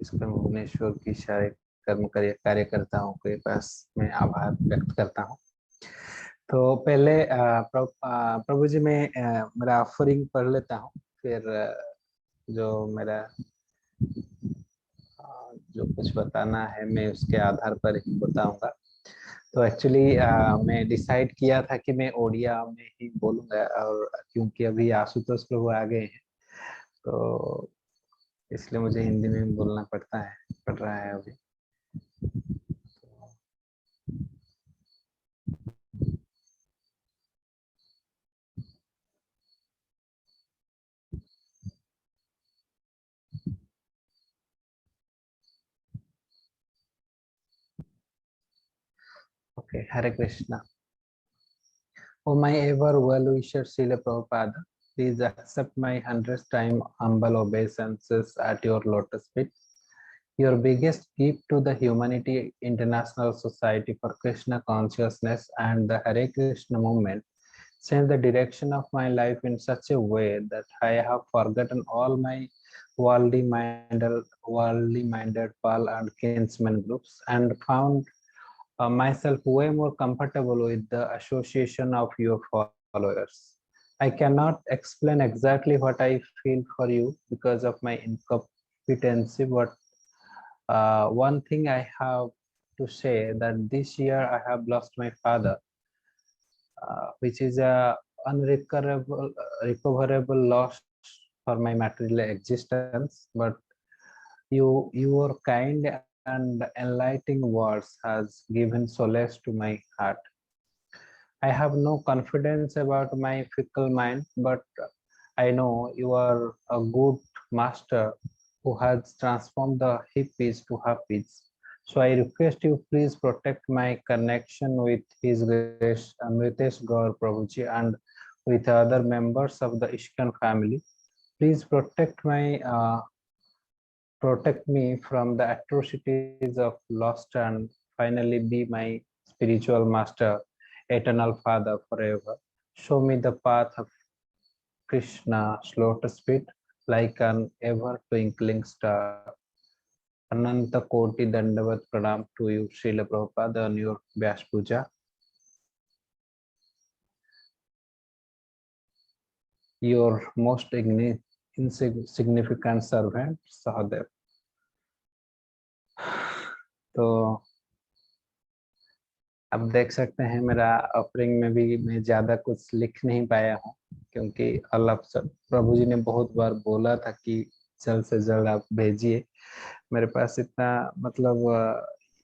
G: इसके भुवनेश्वर की सारे कार्यकर्ताओं के पास मैं आभार व्यक्त करता हूँ। तो पहले प्रभु जी मैं मेरा ऑफरिंग पढ़ लेता हूँ, फिर जो मेरा जो कुछ बताना है मैं उसके आधार पर ही बताऊंगा। तो एक्चुअली मैं डिसाइड किया था कि मैं ओडिया में ही बोलूंगा, और क्योंकि अभी आशुतोष प्रभु आ गए हैं तो इसलिए मुझे हिंदी में बोलना पड़ रहा है अभी। Okay, Hare Krishna. O my ever well-wisher Srila Prabhupada, please accept my 100th time humble obeisances at your lotus feet. Your biggest gift to the Humanity International Society for Krishna Consciousness and the Hare Krishna movement changed the direction of my life in such a way that I have forgotten all my worldly-minded pal and kinsmen groups and found myself way more comfortable with the association of your followers. I cannot explain exactly what I feel for you because of my incompetency, but one thing I have to say that this year I have lost my father, which is a recoverable loss for my material existence. But your kind and enlightening words has given solace to my heart. I have no confidence about my fickle mind, but I know you are a good master who has transformed the hippies to happies. So I request you please protect my connection with His Grace Amritesh Gaur Prabhuji and with other members of the ISKCON family. Please protect me from the atrocities of lust and finally be my spiritual master, eternal father forever. Show me the path of Krishna's lotus feet like an ever twinkling star. Ananta Koti Dandavat Pranam to you, Srila Prabhupada, on your Vyas Puja. Your most insignificant servant, Sahadev. तो अब देख सकते हैं मेरा offering में भी मैं ज्यादा कुछ लिख नहीं पाया हूँ, क्योंकि अल्लाह प्रभु जी ने बहुत बार बोला था कि जल्द से जल्द आप भेजिए। मेरे पास इतना मतलब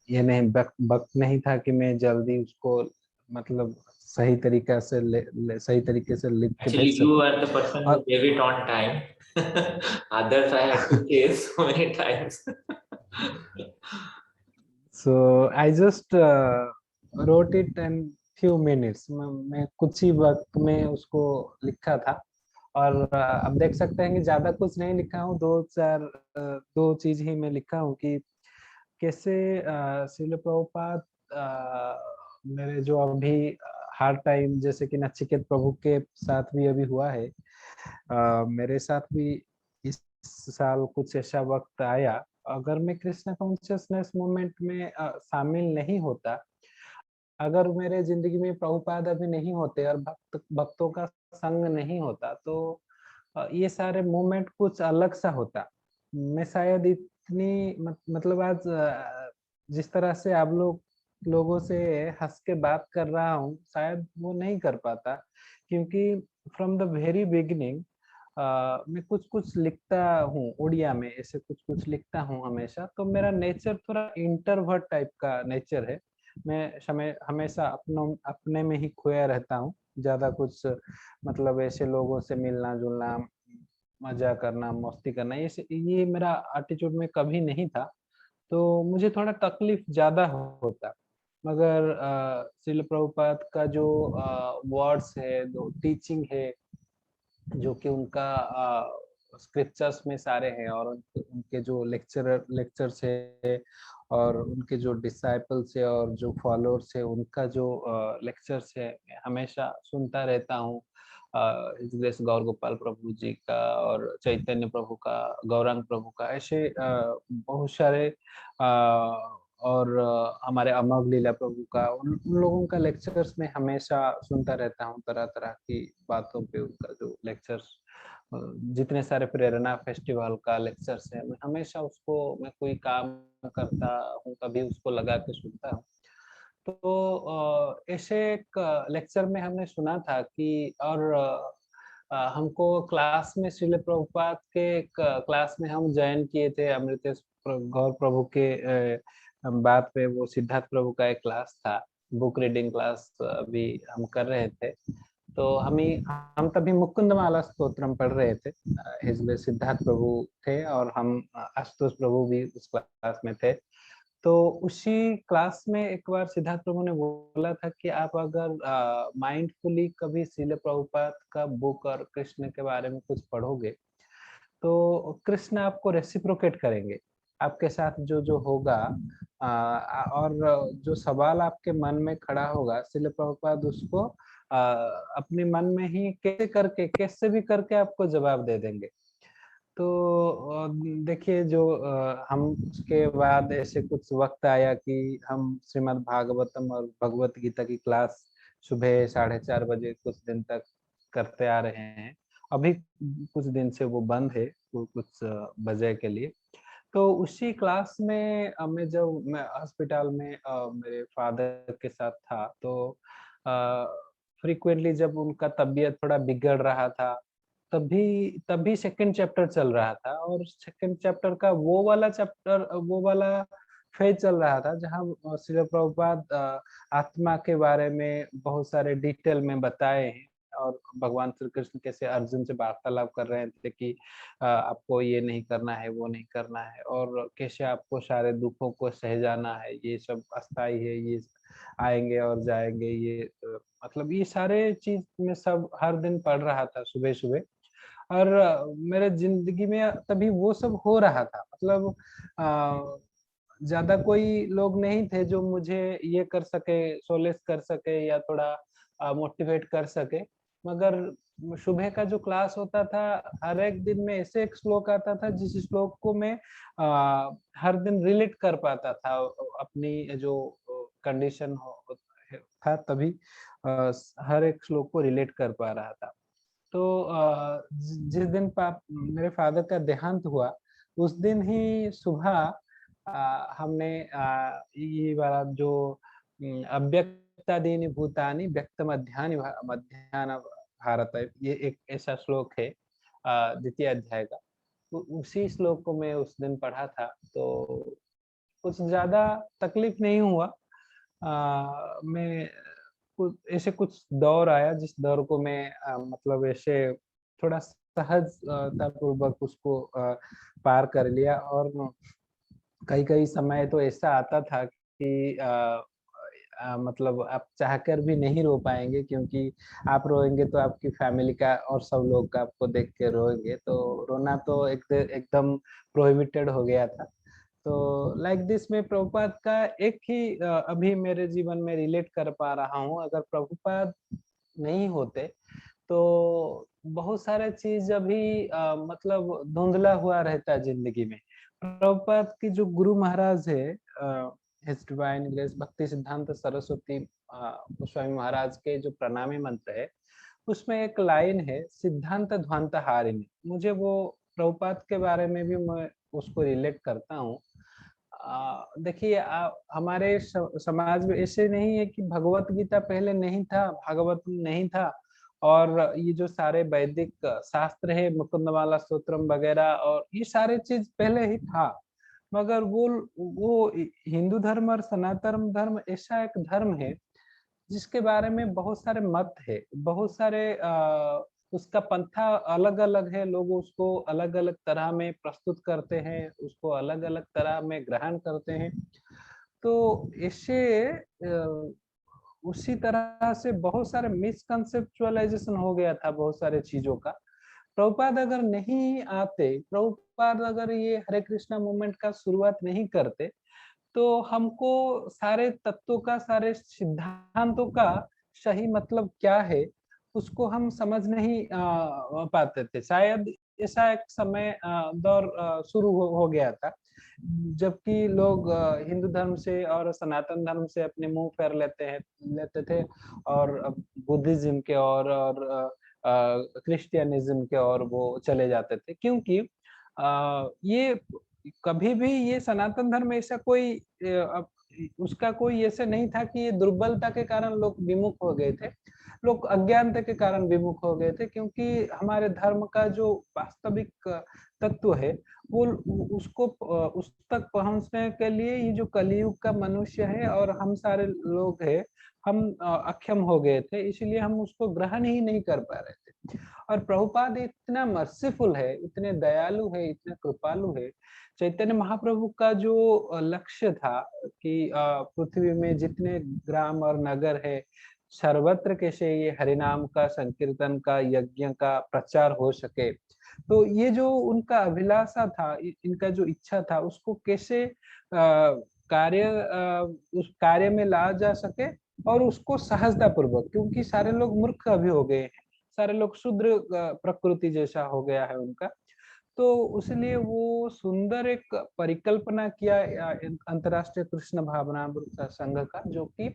G: ये नहीं वक्त नहीं था कि मैं जल्दी उसको मतलब सही तरीके से लिख के
A: Actually,
G: भेज
A: you
G: सकूं।
A: are the person who gave it on time. Others I had to chase so many times.
G: So I just wrote it in few minutes. मैं कुछ ही वक्त में उसको लिखा था, और अब देख सकते हैं कि ज्यादा कुछ नहीं लिखा हूँ। दो चीज ही मैं लिखा हूँ कि कैसे श्रील प्रभुपाद मेरे जो अभी हार्ड टाइम, जैसे कि नचिकेत प्रभु के साथ भी अभी हुआ है, मेरे साथ भी इस साल कुछ ऐसा वक्त आया, अगर मैं कृष्ण कॉन्शियसनेस मूवमेंट में शामिल नहीं होता, अगर मेरे जिंदगी में प्रभुपाद अभी नहीं होते और भक्तों का संग नहीं होता, तो ये सारे मूवमेंट कुछ अलग सा होता। मैं शायद इतनी मतलब आज जिस तरह से आप लोगों से हंस के बात कर रहा हूँ, शायद वो नहीं कर पाता, क्योंकि फ्रॉम द वेरी बिगिनिंग मैं कुछ लिखता हूँ उड़िया में, ऐसे कुछ लिखता हूँ हमेशा। तो मेरा नेचर थोड़ा इंट्रोवर्ट टाइप का नेचर है, मैं हमेशा अपने में ही खोया रहता हूँ। ज्यादा कुछ मतलब ऐसे लोगों से मिलना जुलना, मजा करना, मस्ती करना, ये मेरा एटीट्यूड में कभी नहीं था। तो मुझे थोड़ा तकलीफ ज्यादा होता। मगर श्रील प्रभुपाद का जो वर्ड्स है, जो टीचिंग है, जो कि उनका स्क्रिप्चर्स में सारे हैं, और उनके जो लेक्चर्स है, और उनके जो डिसाइपल्स है और जो फॉलोअर्स है, उनका जो लेक्चर्स है, मैं हमेशा सुनता रहता हूँ। हिज ग्रेस गौर गोपाल प्रभु जी का और चैतन्य प्रभु का, गौरांग प्रभु का, ऐसे बहुत सारे और हमारे अमर लीला प्रभु का, उन लोगों का लेक्चर्स में हमेशा सुनता रहता हूँ। तरह तरह की बातों पे उनका जो लेक्चर्स, जितने सारे प्रेरणा फेस्टिवल का लेक्चर्स है, मैं हमेशा उसको, मैं कोई काम करता हूँ तभी उसको लगा के सुनता हूँ। तो ऐसे एक लेक्चर में हमने सुना था कि, और हमको क्लास में श्रील प्रभुपाद के एक क्लास में हम ज्वाइन किए थे, अमृतेश गौर प्रभु के बात पे, वो सिद्धार्थ प्रभु का एक क्लास था, बुक रीडिंग क्लास अभी हम कर रहे थे। तो हम तभी मुकुंदमाला स्तोत्रम पढ़ रहे थे। इसमें सिद्धार्थ प्रभु थे और हम आशुतोष प्रभु भी उस क्लास में थे। तो उसी क्लास में एक बार सिद्धार्थ प्रभु ने बोला था कि आप अगर माइंडफुली कभी श्रील प्रभुपाद का बुक और कृष्ण के बारे में कुछ पढ़ोगे, तो कृष्ण आपको रेसिप्रोकेट करेंगे। आपके साथ जो जो होगा, और जो सवाल आपके मन में खड़ा होगा, श्रील प्रभुपाद उसको अपने मन में ही कैसे भी करके आपको जवाब दे देंगे। तो देखिए, जो हम उसके बाद ऐसे कुछ वक्त आया कि हम श्रीमद् भागवतम और भगवत गीता की क्लास सुबह 4:30 बजे कुछ दिन तक करते आ रहे हैं। अभी कुछ दिन से वो बंद है, कुछ वजह के लिए। तो उसी क्लास में जब मैं हॉस्पिटल में मेरे फादर के साथ था, तो फ्रीक्वेंटली जब उनका तबीयत थोड़ा बिगड़ रहा था, तभी सेकंड चैप्टर चल रहा था, और सेकंड चैप्टर का वो वाला फेज चल रहा था जहाँ श्रील प्रभुपाद आत्मा के बारे में बहुत सारे डिटेल में बताए हैं, और भगवान श्री कृष्ण कैसे अर्जुन से वार्तालाप कर रहे थे कि आपको ये नहीं करना है, वो नहीं करना है, और कैसे आपको सारे दुखों को सह जाना है, ये सब अस्थाई है, ये आएंगे और जाएंगे, ये मतलब ये सारे चीज में सब हर दिन पढ़ रहा था सुबह सुबह। और मेरे जिंदगी में तभी वो सब हो रहा था। मतलब ज्यादा कोई लोग नहीं थे जो मुझे ये कर सके, सोलेस कर सके या थोड़ा मोटिवेट कर सके। मगर सुबह का जो क्लास होता था, हर एक दिन में ऐसे एक श्लोक आता था जिस श्लोक को मैं हर दिन रिलेट कर पाता था अपनी जो कंडीशन था, तभी हर एक श्लोक को रिलेट कर पा रहा था। तो जिस दिन मेरे फादर का देहांत हुआ, उस दिन ही सुबह हमने ये वाला जो अव्यक्तादीनि भूतानि व्यक्त मध्यानि मध्याह्न भारत, ये एक ऐसा श्लोक है द्वितीय अध्याय का। तो उसी श्लोक को मैं उस दिन पढ़ा था, तो कुछ ज्यादा तकलीफ नहीं हुआ। मैं ऐसे कुछ दौर आया जिस दौर को मैं मतलब ऐसे थोड़ा सहजता पूर्वक उसको पार कर लिया। और कई समय तो ऐसा आता था कि मतलब आप चाहकर भी नहीं रो पाएंगे, क्योंकि आप रोएंगे तो आपकी फैमिली का और सब लोग का आपको देख के रोएंगे, तो रोना तो एकदम प्रोहिबिटेड हो गया था। तो लाइक दिस में प्रभुपाद का एक ही अभी मेरे जीवन में रिलेट कर पा रहा हूँ। अगर प्रभुपाद नहीं होते तो बहुत सारे चीज अभी मतलब धुंधला हुआ रहता जिंदगी में। प्रभुपाद की जो गुरु महाराज है, हिज डिवाइन ग्रेस भक्ति सिद्धांत सरस्वती गोस्वामी महाराज के जो प्रणामी मंत्र है, उसमें एक लाइन है, सिद्धांत ध्वांत हारिणी। मुझे वो प्रभुपाद के बारे में भी मैं उसको रिलेट करता हूँ। देखिए, हमारे समाज में ऐसे नहीं है कि भगवत गीता पहले नहीं था, भागवत नहीं था, और ये जो सारे वैदिक शास्त्र है, मुकुंदमाला स्तोत्रम वगैरह, और ये सारे चीज पहले ही था। मगर वो हिंदू धर्म और सनातन धर्म ऐसा एक धर्म है जिसके बारे में बहुत सारे मत है, बहुत सारे उसका पंथा अलग अलग है, लोग उसको अलग अलग तरह में प्रस्तुत करते हैं, उसको अलग अलग तरह में ग्रहण करते हैं। तो इससे उसी तरह से बहुत सारे मिसकंसेप्चुअलाइजेशन हो गया था बहुत सारे चीजों का। प्रभुपाद अगर नहीं आते, प्रभुपाद अगर ये हरे कृष्णा मूवमेंट का शुरुआत नहीं करते, तो हमको सारे तत्वों का, सारे सिद्धांतों का सही मतलब क्या है उसको हम समझ नहीं पाते थे। शायद ऐसा एक समय दौर शुरू हो गया था जबकि लोग हिंदू धर्म से और सनातन धर्म से अपने मुंह फेर लेते थे और बुद्धिज्म के और क्रिश्चियनिज्म के और वो चले जाते थे, क्योंकि ये कभी भी ये सनातन धर्म ऐसा कोई उसका कोई ऐसे नहीं था कि ये दुर्बलता के कारण लोग विमुख हो गए थे, लोग अज्ञानता के कारण विमुख हो गए थे, क्योंकि हमारे धर्म का जो वास्तविक तत्व है वो उसको उस तक पहुंचने के लिए ये जो कलयुग का मनुष्य है और हम सारे लोग हैं, हम अक्षम हो गए थे, इसलिए हम उसको ग्रहण ही नहीं कर पा रहे थे। और प्रभुपाद इतना मर्सीफुल है, इतने दयालु है, इतने कृपालु है। चैतन्य महाप्रभु का जो लक्ष्य था कि पृथ्वी में जितने ग्राम और नगर है सर्वत्र कैसे ये हरिनाम का, संकीर्तन का, यज्ञ का प्रचार हो सके, तो ये जो उनका अभिलाषा था, इनका जो इच्छा था, उसको कैसे उस कार्य में लाया जा सके और उसको सहजता पूर्वक, क्योंकि सारे लोग मूर्ख अभी हो गए हैं, सारे लोग शूद्र प्रकृति जैसा हो गया है उनका, तो उसलिए वो सुंदर एक परिकल्पना किया अंतर्राष्ट्रीय कृष्ण भावनामृत संघ का, जो कि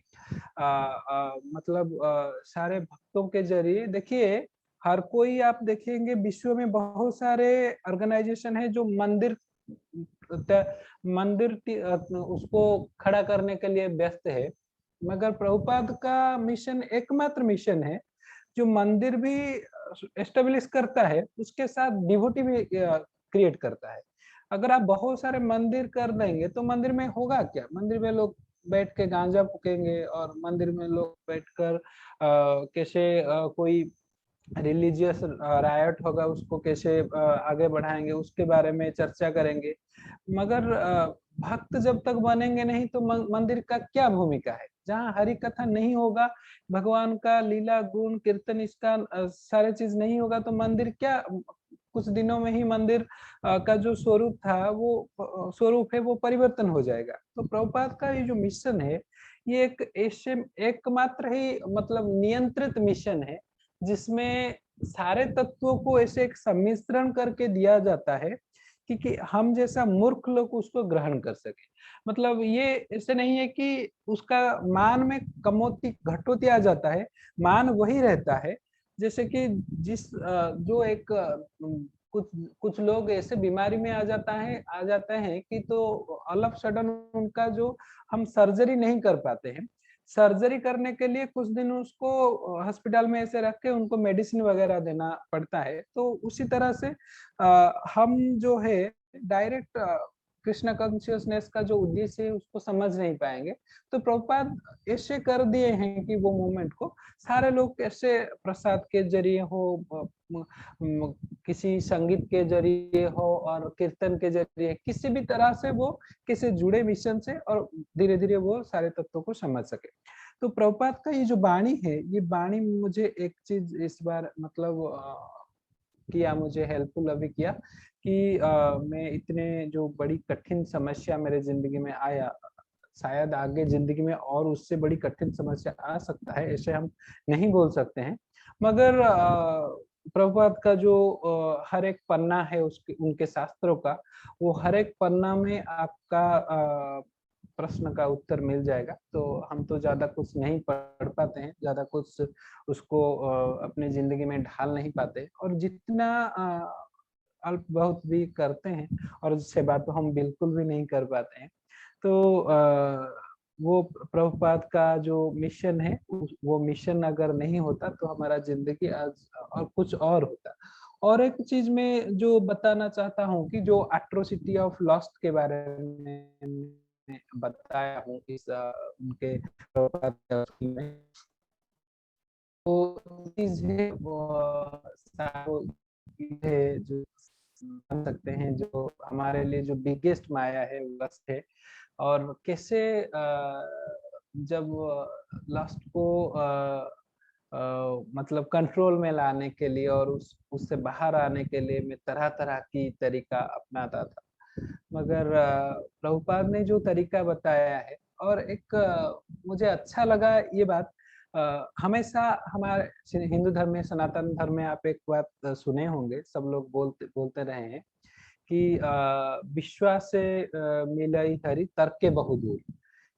G: मतलब सारे भक्तों के जरिए, देखिए हर कोई, आप देखेंगे विश्व में बहुत सारे ऑर्गेनाइजेशन है जो मंदिर उसको खड़ा करने के लिए व्यस्त है, मगर प्रभुपाद का मिशन एकमात्र मिशन है जो मंदिर भी एस्टेब्लिश करता है, उसके साथ डिवोटी भी क्रिएट करता है। अगर आप बहुत सारे मंदिर कर देंगे तो मंदिर में होगा क्या? मंदिर में लोग बैठ के गांजा फूकेंगे और मंदिर में लोग बैठकर कैसे कोई रिलीजियस रायट होगा उसको कैसे आगे बढ़ाएंगे उसके बारे में चर्चा करेंगे, मगर भक्त जब तक बनेंगे नहीं तो मंदिर का क्या भूमिका है? जहाँ हरि कथा नहीं होगा, भगवान का लीला गुण कीर्तन इसका सारे चीज नहीं होगा, तो मंदिर क्या, कुछ दिनों में ही मंदिर का जो स्वरूप था, वो स्वरूप है वो परिवर्तन हो जाएगा। तो प्रभुपाद का ये जो मिशन है, ये एकमात्र ही मतलब नियंत्रित मिशन है, जिसमें सारे तत्वों को ऐसे एक सम्मिश्रण करके दिया जाता है कि हम जैसा मूर्ख लोग उसको ग्रहण कर सके। मतलब ये ऐसे नहीं है कि उसका मान में कमोती घटोती आ जाता है, मान वही रहता है। जैसे कि जो एक कुछ लोग ऐसे बीमारी में आ जाते हैं कि तो ऑल ऑफ सडन उनका जो हम सर्जरी नहीं कर पाते हैं, सर्जरी करने के लिए कुछ दिन उसको हॉस्पिटल में ऐसे रख के उनको मेडिसिन वगैरह देना पड़ता है। तो उसी तरह से हम जो है डायरेक्ट कृष्ण कॉन्शियसनेस का जो उद्देश्य है उसको समझ नहीं पाएंगे। तो प्रभुपाद ऐसे कर दिए हैं कि वो मूवमेंट को सारे लोग कैसे प्रसाद के जरिए हो, किसी संगीत के जरिए हो और कीर्तन के जरिए, किसी भी तरह से वो किसी जुड़े मिशन से और धीरे धीरे वो सारे तत्वों को समझ सके। तो प्रभुपाद का ये जो वाणी है, ये वाणी मुझे एक चीज इस बार मतलब किया, मुझे हेल्पफुल अभी किया कि मैं इतने जो बड़ी कठिन समस्या मेरे जिंदगी में आया, शायद आगे जिंदगी में और उससे बड़ी कठिन समस्या आ सकता है, ऐसे हम नहीं बोल सकते हैं, मगर प्रभुपाद का जो हर एक पन्ना है उनके शास्त्रों का, वो हर एक पन्ना में आपका प्रश्न का उत्तर मिल जाएगा। तो हम तो ज्यादा कुछ नहीं पढ़ पाते हैं, ज्यादा कुछ उसको अपनी जिंदगी में ढाल नहीं पाते, और जितना अल्प बहुत भी करते हैं, और सेवा तो हम बिल्कुल भी नहीं कर पाते हैं। तो वो प्रभुपाद का जो मिशन है, वो मिशन अगर नहीं होता तो हमारा जिंदगी आज और कुछ और होता। और एक चीज मैं जो बताना चाहता हूँ कि जो एट्रोसिटी ऑफ लॉस्ट के बारे में बताया हूँ इस उनके में, तो चीज है वो है जो मान सकते हैं जो हमारे लिए जो बिगेस्ट माया है वो लस्ट है। और कैसे जब लस्ट को मतलब कंट्रोल में लाने के लिए और उससे बाहर आने के लिए मैं तरह तरह की तरीका अपनाता था, मगर प्रभुपाद ने जो तरीका बताया है और एक मुझे अच्छा लगा ये बात। हमेशा हमारे हिंदू धर्म में, सनातन धर्म में आप एक बात सुने होंगे, सब लोग बोलते बोलते रहे हैं कि विश्वास से मिलई हरि तर्क के बहुदूर,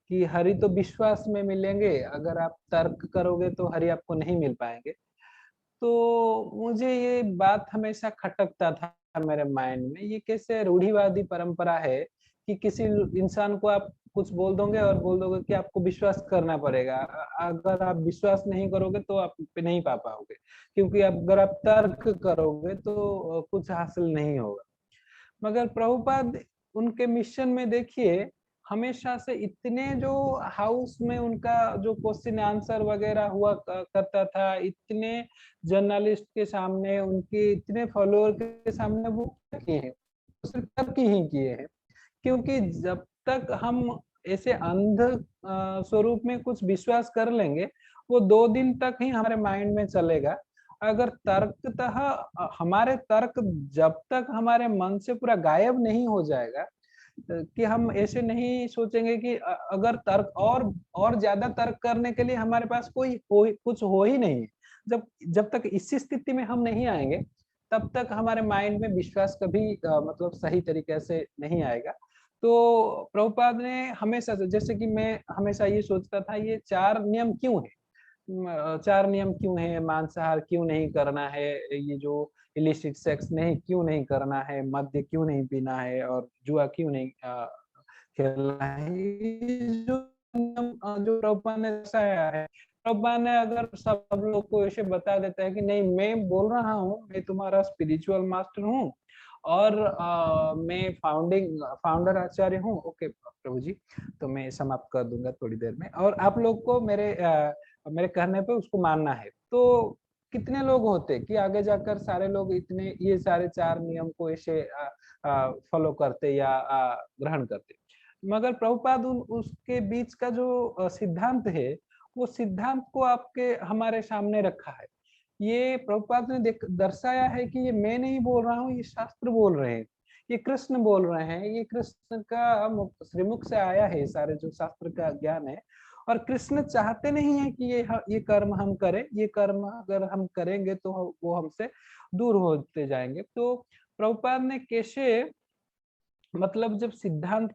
G: कि हरि तो विश्वास में मिलेंगे, अगर आप तर्क करोगे तो हरि आपको नहीं मिल पाएंगे। तो मुझे ये बात हमेशा खटकता था मेरे माइंड में, ये कैसे रूढ़िवादी परंपरा है कि किसी इंसान को आप कुछ बोल दोगे और बोल दोगे कि आपको विश्वास करना पड़ेगा, अगर आप विश्वास नहीं करोगे तो आप पे नहीं पा पाओगे, क्योंकि अगर आप तर्क करोगे तो कुछ हासिल नहीं होगा। मगर प्रभुपाद उनके मिशन में देखिए हमेशा से इतने जो हाउस में उनका जो क्वेश्चन आंसर वगैरह हुआ करता था, इतने जर्नलिस्ट के सामने, उनके इतने फॉलोअर के सामने वो किए हैं, सिर्फ तर्क ही किए हैं। क्योंकि जब तक हम ऐसे अंध स्वरूप में कुछ विश्वास कर लेंगे, वो 2 दिन तक ही हमारे माइंड में चलेगा। अगर तर्कतः हमारे तर्क जब तक हमारे मन से पूरा गायब नहीं हो जाएगा, कि हम ऐसे नहीं सोचेंगे कि अगर तर्क और ज्यादा तर्क करने के लिए हमारे पास कुछ हो ही नहीं है, जब तक इसी स्थिति में हम नहीं आएंगे तब तक हमारे माइंड में विश्वास कभी मतलब सही तरीके से नहीं आएगा। तो प्रभुपाद ने हमेशा से, जैसे कि मैं हमेशा ये सोचता था ये 4 नियम क्यों है, 4 नियम क्यों है, मांसाहार क्यों नहीं करना है, ये जो इलिसिट सेक्स नहीं क्यों नहीं करना है, मद्य क्यों नहीं पीना है, और जुआ क्यों नहीं खेलना है, ये जो जो प्रभुपाद ने दर्शाया है। प्रभुपाद ने अगर सब लोग को ऐसे बता देता है कि नहीं, मैं बोल रहा हूँ, मैं तुम्हारा स्पिरिचुअल मास्टर हूँ और मैं फाउंडर आचार्य हूँ, ओके प्रभु जी, तो मैं समाप्त कर दूंगा थोड़ी देर में, और आप लोग को मेरे कहने पे उसको मानना है। तो कितने लोग होते कि आगे जाकर सारे लोग इतने ये सारे 4 नियम को ऐसे फॉलो करते या ग्रहण करते। मगर प्रभुपाद उसके बीच का जो सिद्धांत है, वो सिद्धांत को आपके हमारे सामने रखा है। ये प्रभुपाद ने दर्शाया है कि ये मैं नहीं बोल रहा हूँ, ये शास्त्र बोल रहे हैं, ये कृष्ण बोल रहे हैं, ये कृष्ण का श्रीमुख से आया है सारे जो शास्त्र का ज्ञान है। और कृष्ण चाहते नहीं है कि ये कर्म हम करें, ये कर्म अगर हम करेंगे तो वो हमसे दूर होते जाएंगे। तो प्रभुपाद ने कैसे मतलब जब सिद्धांत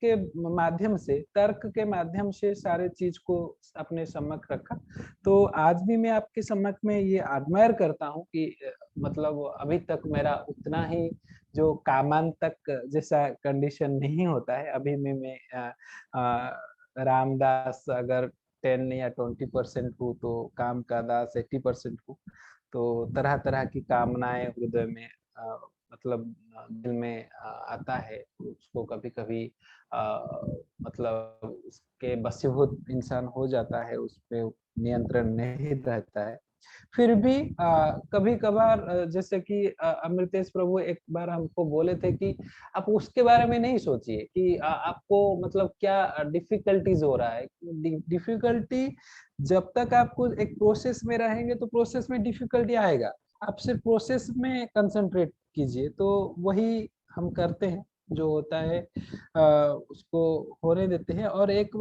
G: के माध्यम से, तर्क के माध्यम से सारे चीज को अपने सम्मुख रखा, तो आज भी मैं आपके सम्मुख में ये एडमायर करता हूँ कि मतलब अभी तक मेरा उतना ही जो कामांतक जैसा कंडीशन नहीं होता है, अभी में मैं रामदास अगर 10 या 20% हूँ तो काम का दास 80% हूँ। तो तरह तरह की कामनाएं हृदय में मतलब दिल में आता है, उसको कभी कभी मतलब उसके वशीभूत इंसान हो जाता है, उस पे नियंत्रण नहीं रहता है। फिर भी कभी कभार जैसे कि अमृतेश प्रभु एक बार हमको बोले थे कि आप उसके बारे में नहीं सोचिए कि आपको मतलब क्या डिफिकल्टीज हो रहा है। डिफिकल्टी जब तक आपको एक प्रोसेस में रहेंगे तो प्रोसेस में डिफिकल्टी आएगा, आप सिर्फ प्रोसेस में कंसंट्रेट कीजिए, तो वही हम करते हैं, जो होता है उसको होने देते हैं। और एक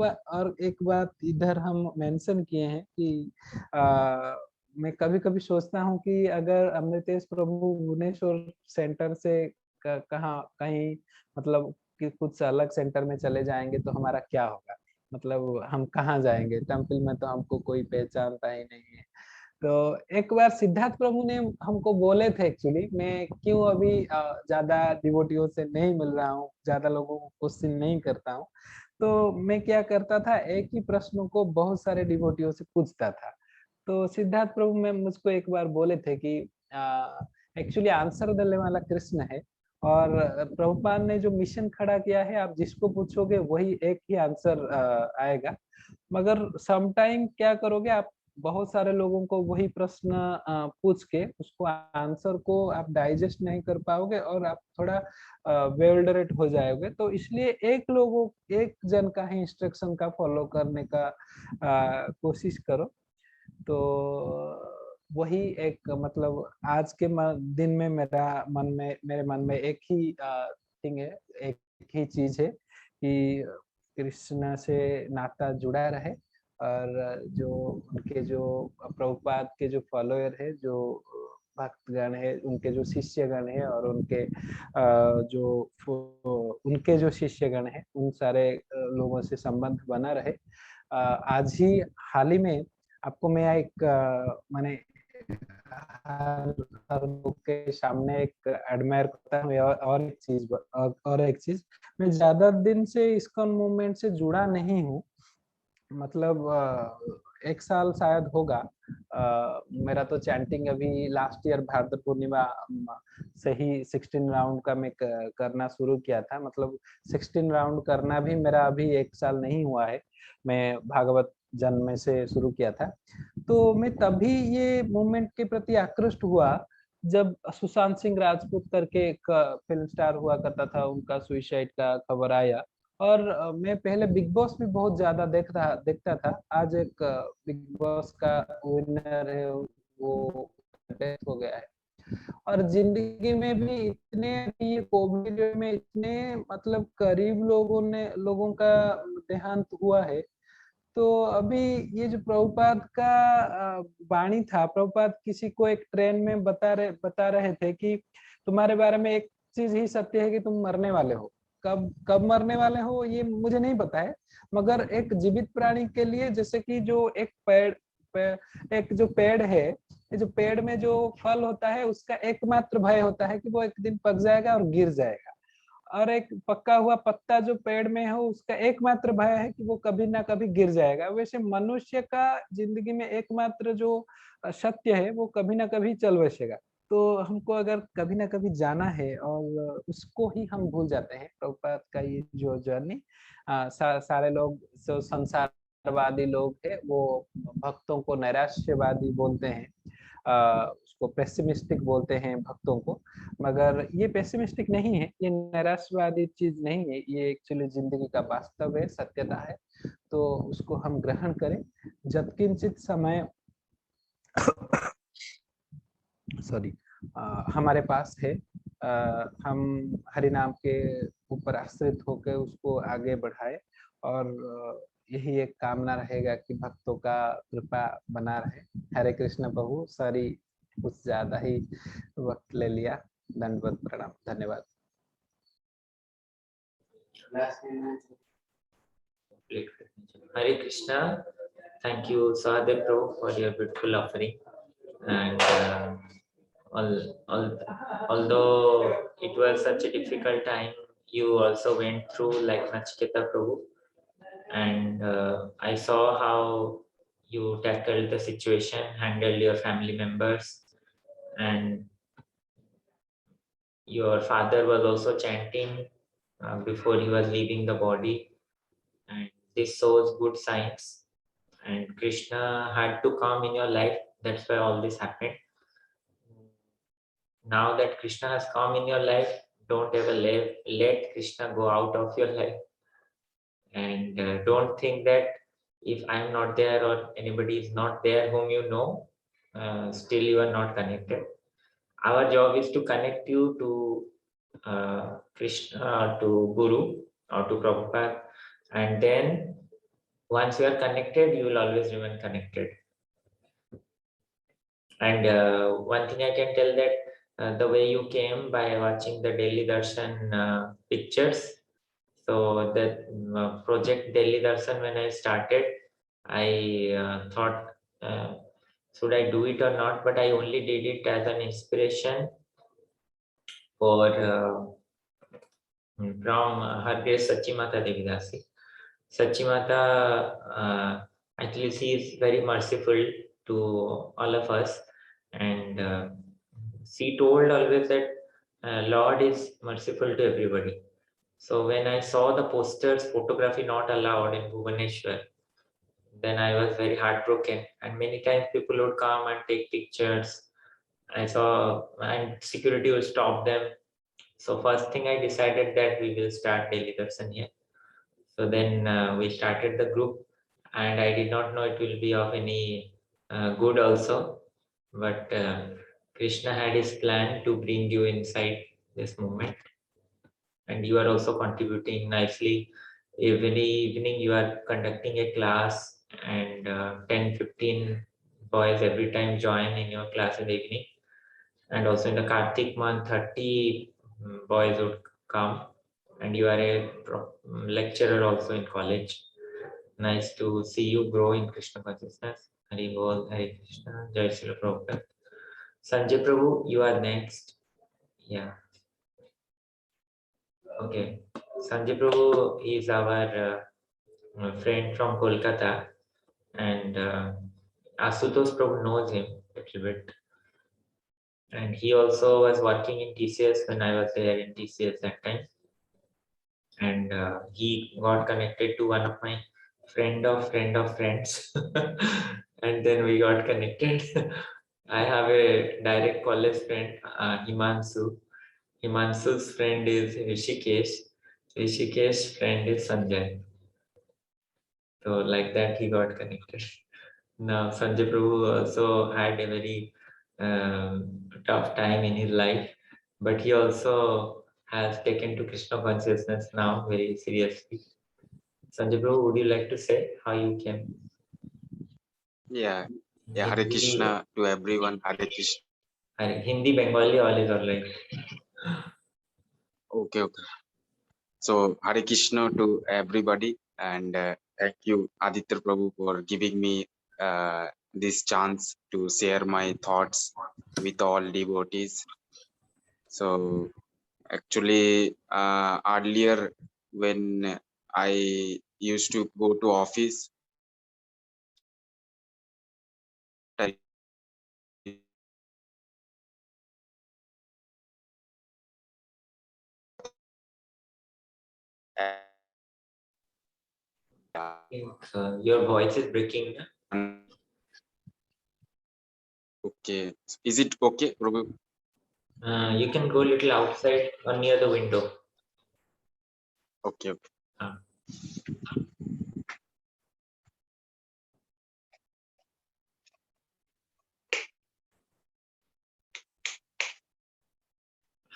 G: बात इधर हम मेंशन किए हैं कि मैं कभी कभी सोचता हूँ कि अगर अमृतेश प्रभु भुवनेश्वर सेंटर से कहीं मतलब कि कुछ अलग सेंटर में चले जाएंगे तो हमारा क्या होगा, मतलब हम कहाँ जाएंगे, टेम्पल में तो हमको कोई पहचानता ही नहीं है। तो एक बार सिद्धार्थ प्रभु ने हमको बोले थे, एक्चुअली मैं क्यों अभी ज्यादा डिवोटियों से नहीं मिल रहा हूँ, ज्यादा लोगों को क्वेश्चन नहीं करता हूँ, तो मैं क्या करता था, एक ही प्रश्न को बहुत सारे डिवोटियों से पूछता था। तो सिद्धार्थ प्रभु में मुझको एक बार बोले थे कि एक्चुअली आंसर देने वाला कृष्ण है, और प्रभुपाद ने जो मिशन खड़ा किया है, आप जिसको पूछोगे वही एक ही आंसर आएगा। मगर सम टाइम क्या करोगे आप, बहुत सारे लोगों को वही प्रश्न पूछ के उसको आंसर को आप डाइजेस्ट नहीं कर पाओगे और आप थोड़ा बेवल्डरेट हो जाओगे। तो इसलिए एक जन का ही इंस्ट्रक्शन का फॉलो करने का कोशिश करो। तो वही एक मतलब आज के दिन में मेरे मन में एक ही थिंग है, एक ही चीज है कि कृष्ण से नाता जुड़ा रहे, और जो उनके जो प्रभुपाद के जो फॉलोअर है, जो भक्तगण है, उनके जो शिष्यगण है, और उनके जो शिष्यगण है, उन सारे लोगों से संबंध बना रहे। आज ही हाल ही में आपको मैं एक माने हर लोग के सामने एक एडमायर करता हूँ। और एक चीज मैं ज्यादा दिन से इस्कॉन मूवमेंट से जुड़ा नहीं हूँ, मतलब 1 साल शायद होगा। मेरा तो चैंटिंग अभी लास्ट ईयर भाद्र पूर्णिमा से ही 16 राउंड का मैं करना शुरू किया था। मतलब 16 राउंड करना भी मेरा अभी 1 साल नहीं हुआ है, मैं भागवत जन्म से शुरू किया था। तो मैं तभी ये मूवमेंट के प्रति आकृष्ट हुआ जब सुशांत सिंह राजपूत करके एक फिल्म स्टार हुआ करता था, उनका सुसाइड का खबर आया। और मैं पहले बिग बॉस भी बहुत ज्यादा देखता था। आज एक बिग बॉस का विनर है, वो डेथ हो गया है। और जिंदगी में भी इतने, ये कोविड में इतने मतलब करीब लोगों का देहांत हुआ है। तो अभी ये जो प्रभुपाद का वाणी था, प्रभुपाद किसी को एक ट्रेन में बता रहे थे कि तुम्हारे बारे में एक चीज ही सत्य है कि तुम मरने वाले हो। कब मरने वाले हो ये मुझे नहीं पता है, मगर एक जीवित प्राणी के लिए, जैसे कि जो एक एक जो पेड़ है, जो पेड़ में जो फल होता है, उसका एकमात्र भय होता है कि वो एक दिन पक जाएगा और गिर जाएगा। और एक पक्का हुआ पत्ता जो पेड़ में हो, उसका एकमात्र भय है कि वो कभी ना कभी गिर जाएगा। वैसे मनुष्य का जिंदगी में एकमात्र जो सत्य है, वो कभी ना कभी चल बसेगा। तो हमको अगर कभी ना कभी जाना है और उसको ही हम भूल जाते हैं। प्रभुपाद का ये जो जर्नी, सारे लोग जो संसारवादी लोग है, वो भक्तों को नैराश्यवादी बोलते हैं, उसको पेसिमिस्टिक बोलते हैं भक्तों को। मगर ये पेसिमिस्टिक नहीं है, ये नैराश्यवादी चीज नहीं है, ये एक्चुअली जिंदगी का वास्तव है, सत्यता है। तो उसको हम ग्रहण करें। जब किंचित समय सॉरी हमारे पास है, हम हरि नाम के ऊपर आश्रित होकर उसको आगे बढ़ाए। और यही एक कामना रहेगा कि भक्तों का कृपा बना रहे। हरे कृष्ण प्रभु, सॉरी कुछ ज्यादा ही वक्त ले लिया। दंडवत प्रणाम, धन्यवाद।
A: Hare Krishna. Thank you, Sahadev Prabhu, for your beautiful offering. And although it was such a difficult time, you also went through like Nachiketa Prabhu. And I saw how you tackled the situation, handled your family members, and your father was also chanting before he was leaving the body. And this shows good signs. And Krishna had to come in your life. That's why all this happened. Now that Krishna has come in your life, don't ever let Krishna go out of your life. And don't think that if I'm not there or anybody is not there whom you know, still you are not connected. Our job is to connect you to Krishna, to Guru or to Prabhupada. And then once you are connected, you will always remain connected. And one thing I can tell that the way you came by watching the Delhi Darshan pictures. So the project Delhi Darshan, when I started, I thought, should I do it or not? But I only did it as an inspiration for from Her Grace Sachimata Devidasi. Sachimata, actually, she is very merciful to all of us. And she told always that Lord is merciful to everybody. So when I saw the posters, photography not allowed in Bhubaneswar, then I was very heartbroken. And many times people would come and take pictures. I saw, and security would stop them. So first thing I decided that we will start daily darshan here. So then we started the group, and I did not know it will be of any good also. But Krishna had his plan to bring you inside this movement, and you are also contributing nicely. Every evening you are conducting a class, and 10-15 boys every time join in your class in the evening. And also in the Kartik month, 30 boys would come, and you are a lecturer also in college. Nice to see you grow in Krishna consciousness. Hari Bol, Hari Krishna, Jai Srila Prabhupada. Sanjay Prabhu, you are next. Yeah. Okay. Sanjay Prabhu is our friend from Kolkata, and Asutosh Prabhu knows him a little bit. And he also was working in TCS when I was there in TCS that time. And he got connected to one of my friend of friends. And then we got connected. I have a direct college friend, Himansu. Himansu's friend is Rishikesh. Rishikesh's friend is Sanjay. So like that he got connected. Now Sanjay Prabhu also had a very tough time in his life, but he also has taken to Krishna consciousness now very seriously. Sanjay Prabhu, would you like to say how you came?
H: Yeah, Hare Krishna to everyone. Hare Krishna.
A: Hindi, Bengali, all is all right.
H: Okay. So Hare Krishna to everybody, and thank you, Aditya Prabhu, for giving me this chance to share my thoughts with all devotees. So actually, earlier when I used to go to office,
A: Your voice is breaking.
H: Okay, is it okay, Prabhu?
A: You can go a little outside or near the window.
H: Okay.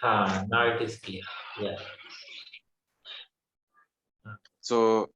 A: Now it is clear. Yeah.
H: So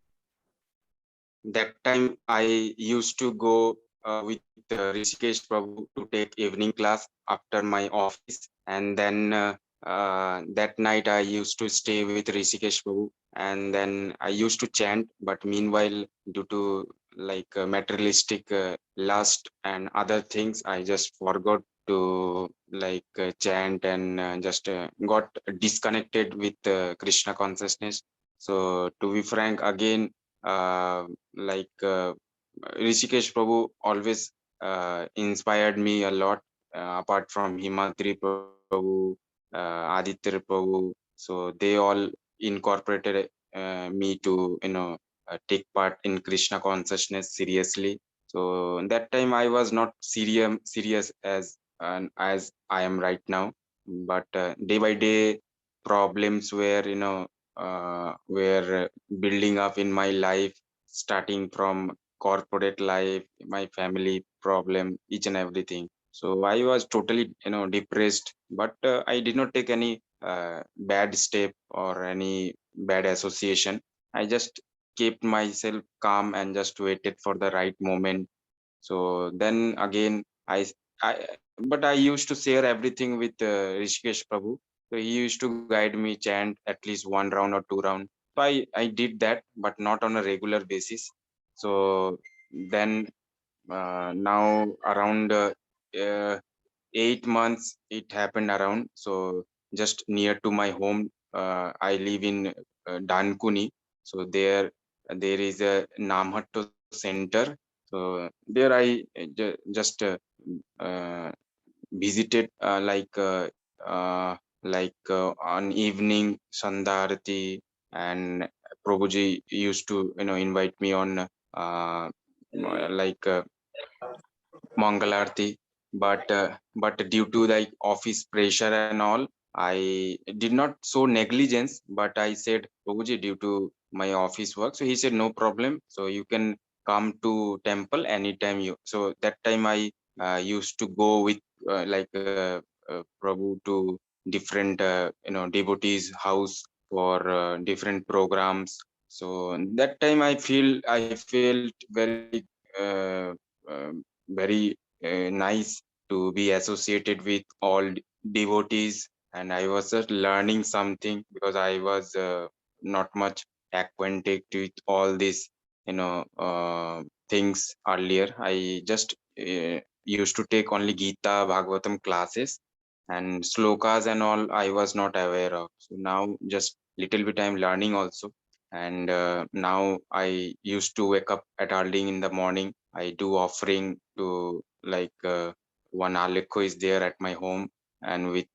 H: that time I used to go with Rishikesh Prabhu to take evening class after my office, and then that night I used to stay with Rishikesh Prabhu, and then I used to chant. But meanwhile, due to like materialistic lust and other things, I just forgot to like chant, and just got disconnected with Krishna consciousness. So to be frank, again, Rishikesh Prabhu always inspired me a lot, apart from Himadri Prabhu, Aditya Prabhu. So they all incorporated me to, take part in Krishna consciousness seriously. So that time I was not serious as I am right now, but day by day problems were building up in my life, starting from corporate life, my family problem, each and everything. So I was totally, depressed, but I did not take any bad step or any bad association. I just kept myself calm and just waited for the right moment. So then again, I but I used to share everything with Rishikesh Prabhu. So he used to guide me chant at least one round or two round. So I did that, but not on a regular basis. So then now around 8 months it happened around. So just near to my home, I live in Dankuni. So there is a Namhatto center. So there I just visited on evening Sandharati, and Prabhuji used to invite me on like Mangalarti, but due to like office pressure and all, I did not show negligence, but I said, Prabhuji, due to my office work. So he said, no problem. So you can come to temple anytime you. So that time I used to go with Prabhu to different devotees house for different programs. So that time I felt very very nice to be associated with all devotees, and I was just learning something because I was not much acquainted with all these things earlier. I just used to take only Gita Bhagavatam classes, and slokas and all I was not aware of. So now just little bit I'm learning also. And now I used to wake up at early in the morning. I do offering to one alekho is there at my home, and with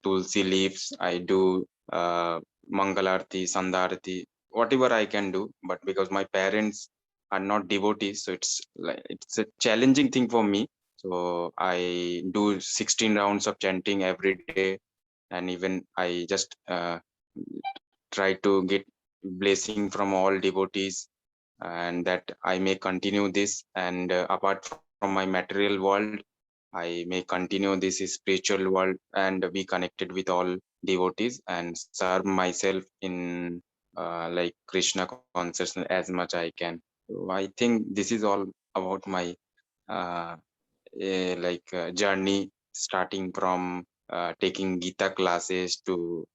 H: tulsi leaves I do mangalarti, sandarati, whatever I can do. But because my parents are not devotees, so it's a challenging thing for me. So I do 16 rounds of chanting every day, and even I just try to get blessing from all devotees, and that I may continue this. And apart from my material world, I may continue this spiritual world and be connected with all devotees and serve myself in Krishna consciousness as much I can. So I think this is all about my uh, journey, starting from taking Gita classes to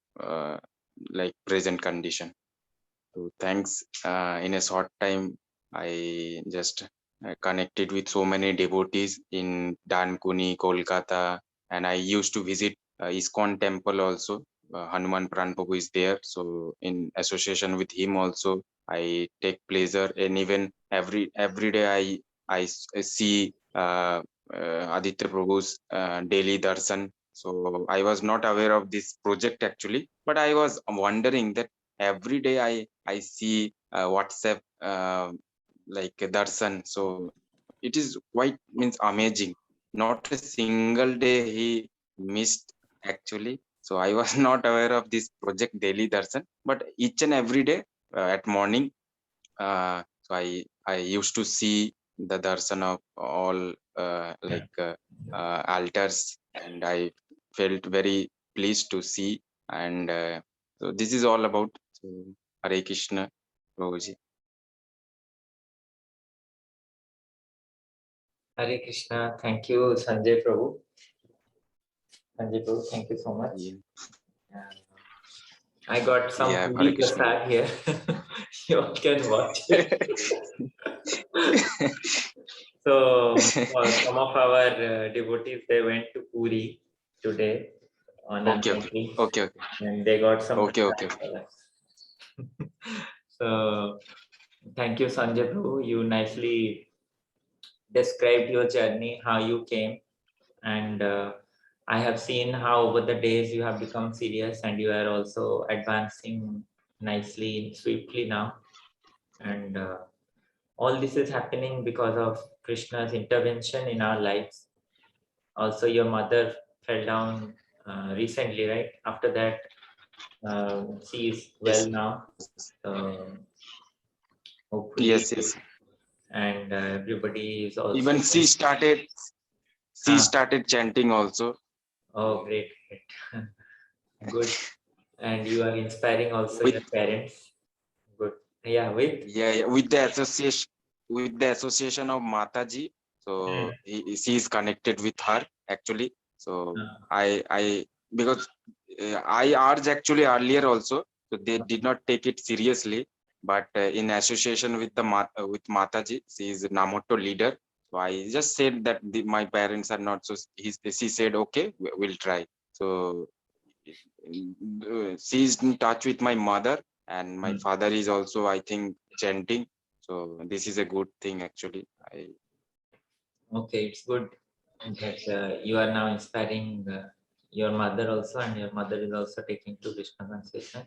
H: present condition. So thanks. In a short time, I just connected with so many devotees in Dankuni, Kolkata, and I used to visit ISKCON temple also. Hanuman Pran Prabhu is there, so in association with him also, I take pleasure. And even every day I see Aditya Prabhu's daily darshan. So I was not aware of this project actually, but I was wondering that every day I see WhatsApp darshan. So it is quite means amazing. Not a single day he missed actually. So I was not aware of this project daily darshan, but each and every day at morning, so I used to see the darshan of all altars, and I felt very pleased to see. And so this is all about. So Hare Krishna, Prabhuji.
A: Hare Krishna. Thank you, Sanjay Prabhu. Sanjay Prabhu, thank you so much.
H: Yeah.
A: I got some
H: Yeah,
A: Puri
H: Hare Krishna.
A: Prasad here. You all can watch it. So some of our devotees, they went to Puri today on
H: Okay.
A: Anantri, and they got some
H: Okay.
A: prasad for us. So thank you, Sanjay Prabhu. You nicely described your journey, how you came, and I have seen how over the days you have become serious, and you are also advancing nicely, swiftly now. And all this is happening because of Krishna's intervention in our lives. Also, your mother fell down recently, right? After that, she is well now. So hopefully,
H: Yes.
A: and everybody is also.
H: Even she started chanting also.
A: Oh, great. Good. And you are inspiring also your parents. Good. Yeah, with
H: with the association of Mataji. So she is connected with her actually. So I because I urged actually earlier also, so they did not take it seriously. But in association with with Mataji, she is Namotto leader. So I just said that my parents are not so. She said okay, we'll try. So she is in touch with my mother, and my father is also, I think, chanting. So this is a good thing actually.
A: Okay, it's good that you are now inspiring your mother also, and your mother is also taking to Krishna consciousness.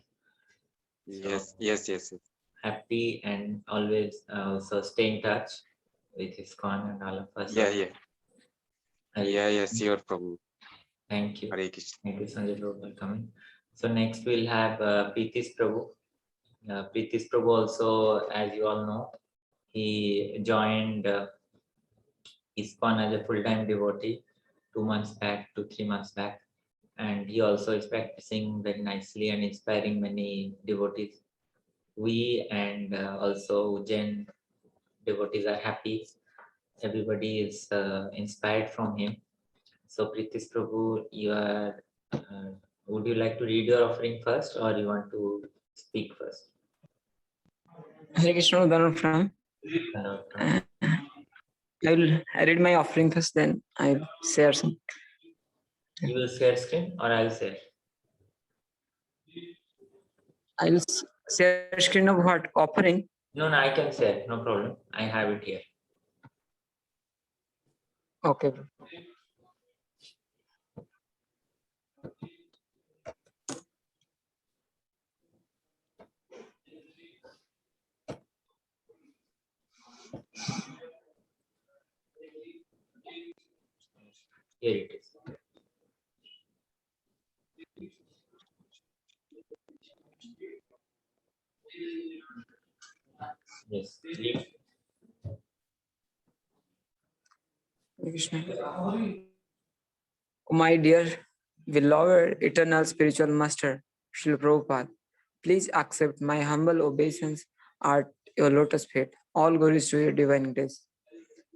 H: Yes, yes, yes, yes.
A: Happy, and always also stay in touch with ISKCON and all of us.
H: Yeah, yeah.
A: Hare
H: Yeah,
A: Krishna.
H: yes, your Prabhu.
A: Thank you.
H: Hare Krishna.
A: Thank you, Sanjay Prabhu, for coming. So next we'll have Preetis Prabhu. Preetis Prabhu also, as you all know, he joined ISKCON as a full-time devotee 2 months back to 3 months back. And he also is practicing very nicely and inspiring many devotees. We and also Ujjain devotees are happy. Everybody is inspired from him. So Preetis Prabhu, you are, would you like to read your offering first, or you want to speak first?
I: Hare Krishna, Udaran from. I will read my offering first, then I will share some.
A: You will share screen, or I'll share?
I: I will share screen of what? Offering?
A: No, I can share, no problem. I have it here.
I: Okay.
A: Here it is. Yes.
I: Krishna. My dear, beloved, eternal spiritual master, Srila Prabhupada, please accept my humble obeisance at your lotus feet. All glories to your divine grace.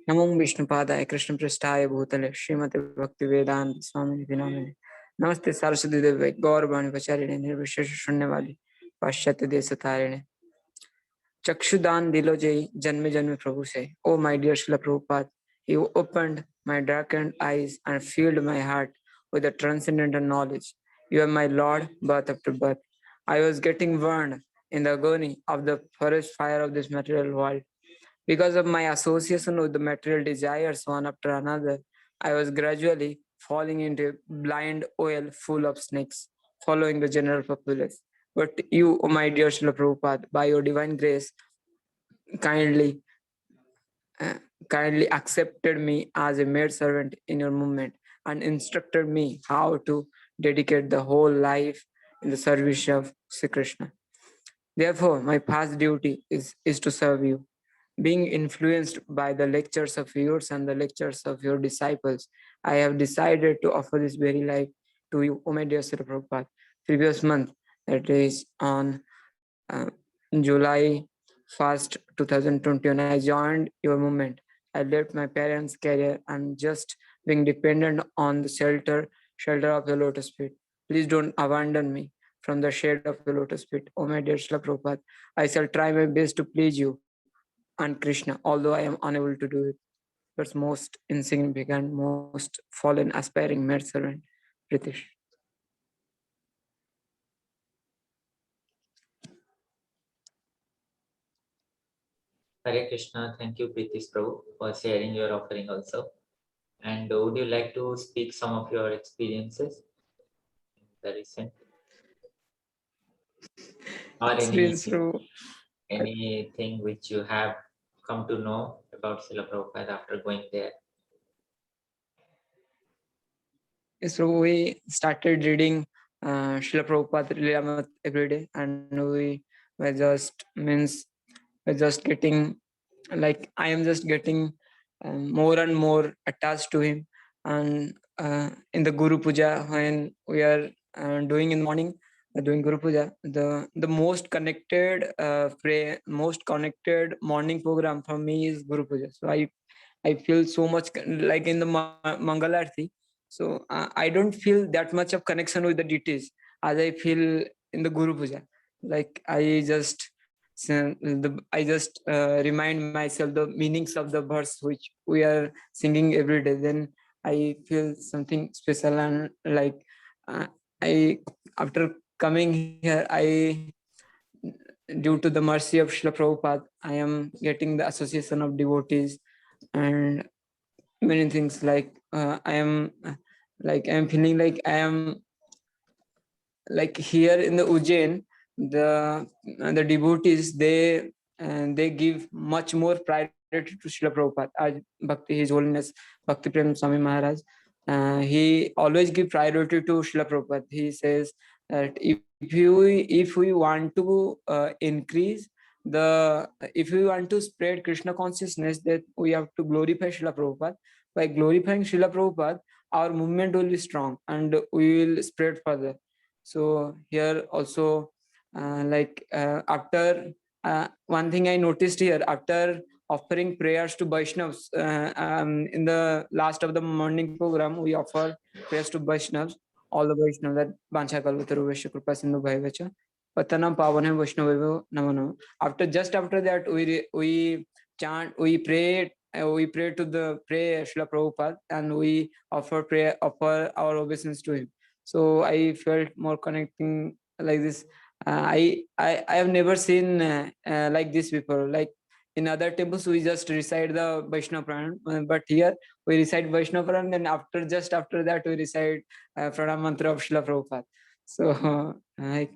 I: Namo Vishnupadaya Krishna Prasthaya Bhutale Srimati Bhakti Vedanta Swami Vinamane Namaste Saraswati Devi Gaurvani Pacharine Nirvishesha Shunyavadi Paschatya Desatarine Chakshudan Dilojai Janme Janme Prabhu say, oh my dear Srila Prabhupada, you opened my darkened eyes and filled my heart with the transcendental knowledge. You are my Lord, birth after birth. I was getting burned in the agony of the forest fire of this material world. Because of my association with the material desires one after another, I was gradually falling into a blind well full of snakes, following the general populace. But you, oh my dear Srila Prabhupada, by your divine grace, kindly accepted me as a maid servant in your movement and instructed me how to dedicate the whole life in the service of Sri Krishna. Therefore, my past duty is to serve you. Being influenced by the lectures of yours and the lectures of your disciples, I have decided to offer this very life to you, O my dear Sri Prabhupada. Previous month, that is on July 1st, 2020, when I joined your movement, I left my parents' career and just being dependent on the shelter of the lotus feet. Please don't abandon me from the shade of the lotus feet. Oh my dear Srila Prabhupada, I shall try my best to please you and Krishna, although I am unable to do it. But most insignificant, most fallen, aspiring maid servant, Pritish.
A: Hare Krishna. Thank you, Preetis Prabhu, for sharing your offering also. And would you like to speak some of your experiences in the recent? Or anything which you have come to know about Srila Prabhupada after going there?
I: So we started reading Srila Prabhupada Leelamat every day, and we were just getting, like, I am just getting more and more attached to him. And in the Guru Puja, when we are doing in the morning, doing Guru Puja, the most connected most connected morning program for me is Guru Puja. So I feel so much like in the Mangalarti. So I don't feel that much of connection with the deities as I feel in the Guru Puja. Like I just remind myself the meanings of the verse which we are singing every day. Then I feel something special, and like I after coming here, I due to the mercy of Srila Prabhupada, I am getting the association of devotees and many things like I am feeling like I am like here in the Ujjain, the devotees they give much more priority to Srila Prabhupada. As Bhakti, His Holiness Bhakti Prem Swami Maharaj, he always give priority to Srila Prabhupada. He says that if we want to increase if we want to spread Krishna consciousness, that we have to glorify Srila Prabhupada. By glorifying Srila Prabhupada, our movement will be strong and we will spread further. So here also, after one thing I noticed here, after offering prayers to Vaishnavas, in the last of the morning program, we offer prayers to Vaishnavas, all the Vaishnavas that Vancha Kalpataru Vaishya Kripa Sindhu Bhaivacha, Patanam Pavanam Vaishnavevo Namo Namo. Just after that, we chant, we pray to the Srila Prabhupada, and we offer our obeisance to him. So I felt more connecting like this. I have never seen like this before. Like in other temples, we just recite the Vaishnava Pranam, but here we recite Vaishnava Pranam, and just after that we recite Pranam Mantra of Srila Prabhupada. So I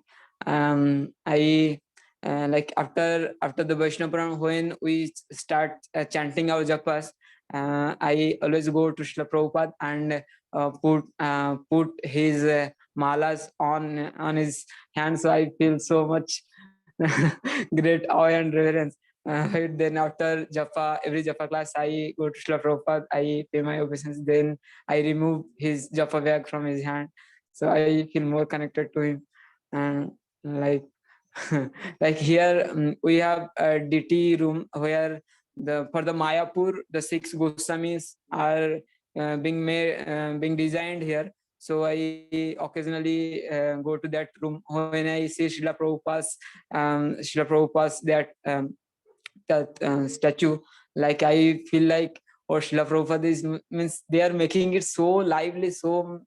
I: like after the Vaishnava Pranam, when we start chanting our japas, I always go to Srila Prabhupada and put his malas on his hands. So I feel so much great awe and reverence. Then after every japa class, I go to Srila Prabhupada, I pay my obeisance, then I remove his japa bag from his hand. So I feel more connected to him. And like like here we have a DT room where for the Mayapur, the 6 Goswamis are being designed here. So I occasionally go to that room when I see Srila Prabhupada's that statue. Like I feel like, or Srila Prabhupada means they are making it so lively, so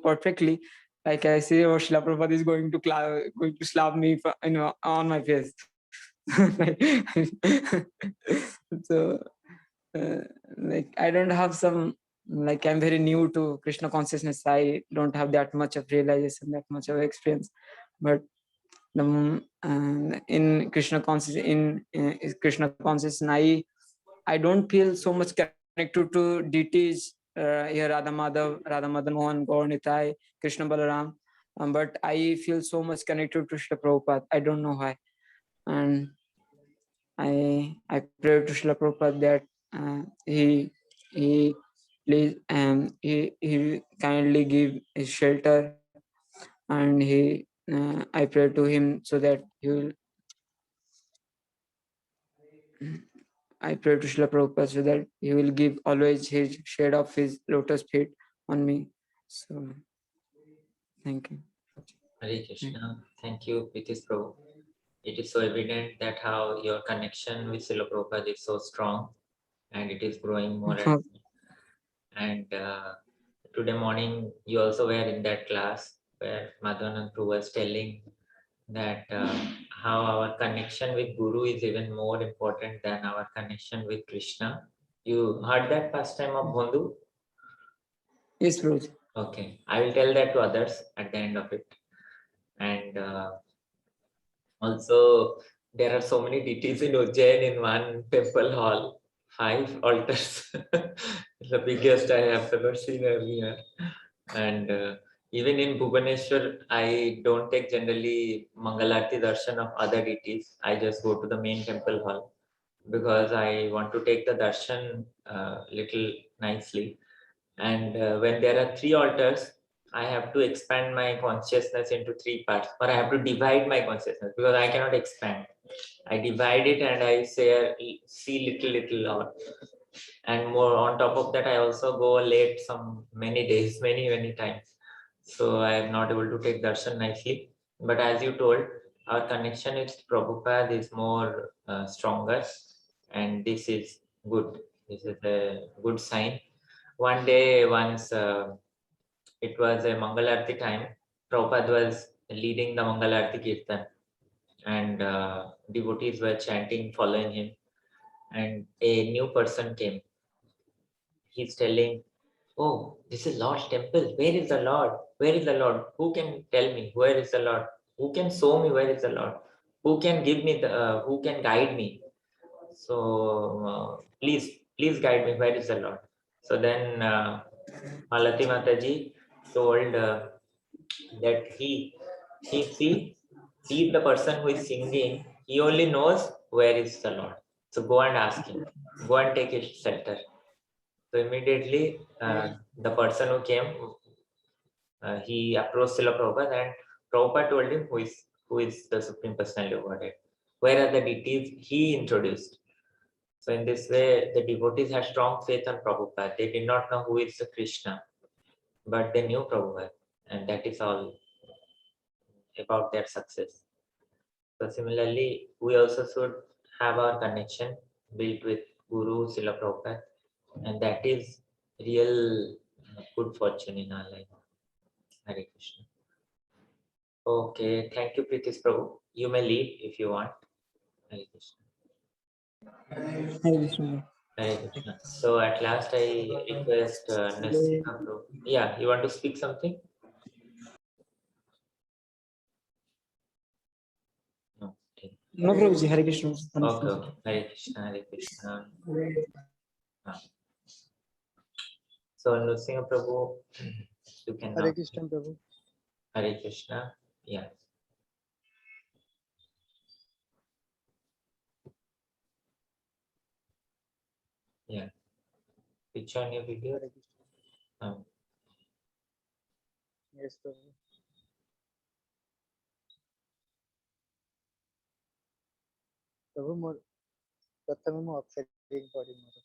I: perfectly. Like I say, or Srila Prabhupada is going to slap me, on my face. So like I don't have like I'm very new to Krishna consciousness. I don't have that much of realization, that much of experience. But in Krishna consciousness, I don't feel so much connected to deities here, Radha Madan Mohan, Gaur Nitai, Krishna Balaram. But I feel so much connected to Srila Prabhupada. I don't know why. And I pray to Srila Prabhupada that he please he kindly give his shelter, and I pray to him so that he will. I pray to Srila Prabhupada so that he will give always his shade of his lotus feet on me. So thank you.
A: Hare Krishna. Thank you, Prithis Prabhu. It is so evident that how your connection with Srila Prabhupada is so strong, and it is growing more and more. And today morning, you also were in that class where Madhavanand Prabhu was telling that how our connection with Guru is even more important than our connection with Krishna. You heard that first time of Bhondu?
I: Yes, Prabhuji.
A: Okay, I will tell that to others at the end of it. And also, there are so many deities in Ujjain in one temple hall, 5 altars. The biggest I have ever seen earlier. And even in Bhubaneswar, I don't take generally Mangalarti darshan of other deities. I just go to the main temple hall because I want to take the darshan little nicely. And when there are 3 altars, I have to expand my consciousness into 3 parts, or I have to divide my consciousness because I cannot expand. I divide it and I see little or. And more on top of that, I also go late many days, many times. So I am not able to take darshan nicely. But as you told, our connection with Prabhupada is more stronger, and this is good. This is a good sign. One day, once it was a Mangalarti time, Prabhupada was leading the Mangalarti Kirtan. and devotees were chanting, following him. And a new person came. He's telling, "Oh, this is Lord's temple. Where is the Lord? Where is the Lord? Who can tell me where is the Lord? Who can show me where is the Lord? Who can give me the? Who can guide me? So please guide me. Where is the Lord?" So then Malati Mataji told that he's the person who is singing. He only knows where is the Lord. So go and ask him. Go and take his shelter. So immediately the person who came, he approached Srila Prabhupada, and Prabhupada told him who is the Supreme Personality of Godhead. Where are the deities he introduced? So in this way, the devotees had strong faith on Prabhupada. They did not know who is the Krishna, but they knew Prabhupada, and that is all about their success. So similarly, we also should have our connection built with Guru Srila Prabhupada, and that is real good fortune in our life. Hare Krishna. Okay, thank you, Pritish Prabhu. You may leave if you want. Hare Krishna.
I: Hare Krishna.
A: Hare Krishna. So at last, I request Nrsimha Prabhu. Yeah, you want to speak something? No. Okay.
I: No, Prabhuji, Hare Krishna.
A: Okay, okay. Hare Krishna, Hare Krishna. So Nrsimha Prabhu, you can now.
F: Hare Krishna, Prabhu.
A: Hare Krishna. Yeah. Yeah. Which on your video?
F: Hare Krishna. Yes, Prabhu. प्रभु मोर प्रथमे मो अक्षरिंग पढ़ी मोर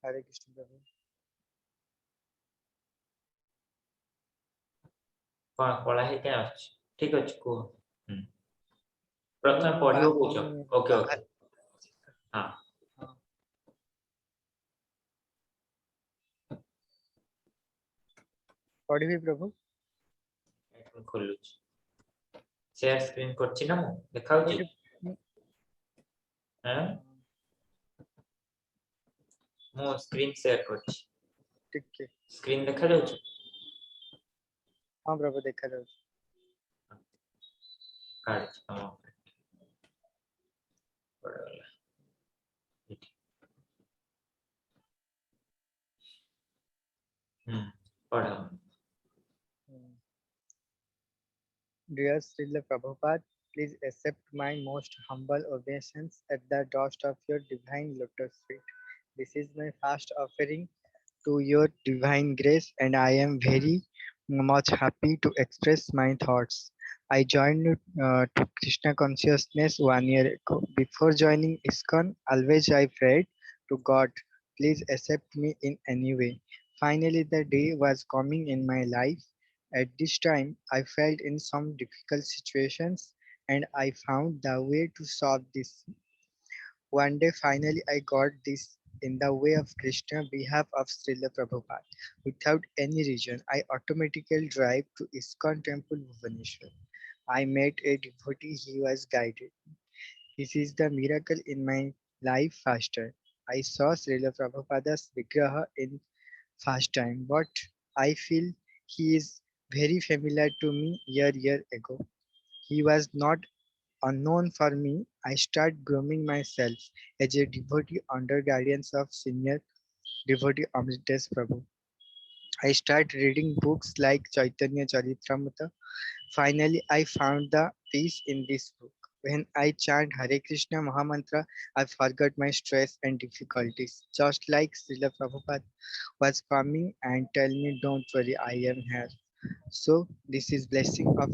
F: हरे कृष्ण प्रभु
A: कौन पढ़ा है क्या ठीक है को प्रथम पढ़ियो पूछो ओके ओके हाँ
F: पढ़ी प्रभु
A: खोलुच शेयर स्क्रीन करछि ना मु देखाउछि हैं मो स्क्रीन शेयर करछि
F: ठीक है
A: स्क्रीन देखा जाउछि
F: हां प्रभु देखा जाउछि
A: कार्ड हां पड़ला पढ़ा
F: Dear Srila Prabhupada, please accept my most humble obeisance at the dust of your divine lotus feet. This is my first offering to your divine grace, and I am very much happy to express my thoughts. I joined to Krishna consciousness 1 year ago. Before joining ISKCON, always I prayed to God, please accept me in any way. Finally, the day was coming in my life. At this time, I felt in some difficult situations and I found the way to solve this. One day, finally, I got this in the way of Krishna behalf of Srila Prabhupada. Without any reason, I automatically drive to ISKCON temple Bhubaneswar. I met a devotee, he was guided. This is the miracle in my life faster. I saw Srila Prabhupada's Vigraha in first time, but I feel he is very familiar to me year ago. He was not unknown for me. I start grooming myself as a devotee under guidance of senior devotee Amritesh Prabhu. I start reading books like Chaitanya Charitamrita. Finally, I found the peace in this book. When I chant Hare Krishna Mahamantra, I forgot my stress and difficulties. Just like Srila Prabhupada was coming and tell me, don't worry, I am here. So this is blessing of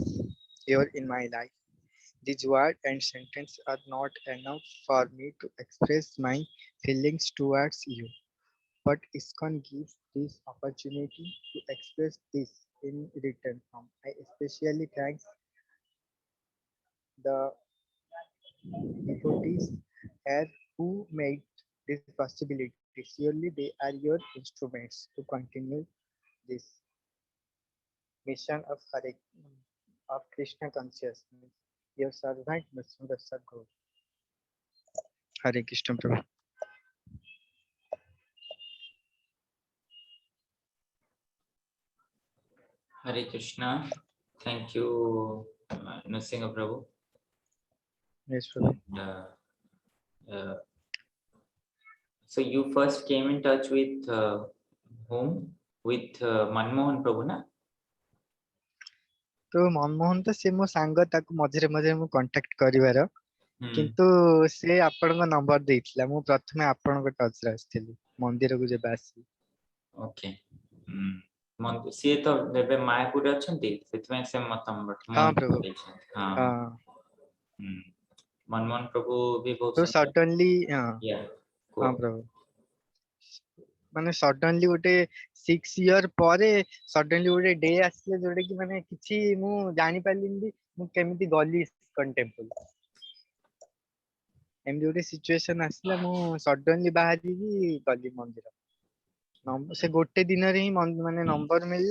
F: your in my life. These words and sentences are not enough for me to express my feelings towards you. But ISKCON gives this opportunity to express this in written form. I especially thank the devotees here who made this possibility. Surely they are your instruments to continue this.
J: mission of Krishna consciousness. Your servant, Mr. Dasar Gaur. Hare Krishna Prabhu.
A: Hare Krishna. Thank you, Nrsimha Prabhu.
J: Yes, Prabhu.
A: Uh, so you first came in touch with whom? With Manmohan Prabhu, na?
J: तो मनमोहन तो से मो सांग ताको मझिरे मझिरे मु contact करिवार
A: Hmm.
J: किंतु से आपनका number देइथिला मु प्रथमे आपनका टच रे आस्थिली मंदिर को जेबा आसी
A: Okay. ସିଏ ତ ଏବେ ମାୟାପୁରରେ ଅଛନ୍ତି ସେଥିପାଇଁ ସେ ମତ
J: हाँ प्रभु
A: ହଁ ମନମୋହନ ପ୍ରଭୁ ବି ବହୁତ
J: तो
A: ସୁନ୍ଦର।
J: सडनली
A: Yeah,
J: हाँ
A: କୁହ।
J: प्रभु माने सडनली गोटे 6 इयर परे सडनली गोटे डे आसले जोडे कि माने किछि मु जानि पालिन मु केमिति गली इस्कन टेंपल एमदी गोटे सिचुएशन आसला मु सडनली बाहरी की गली मंदिर नंबर से गोटे दिन रे ही माने नंबर मिल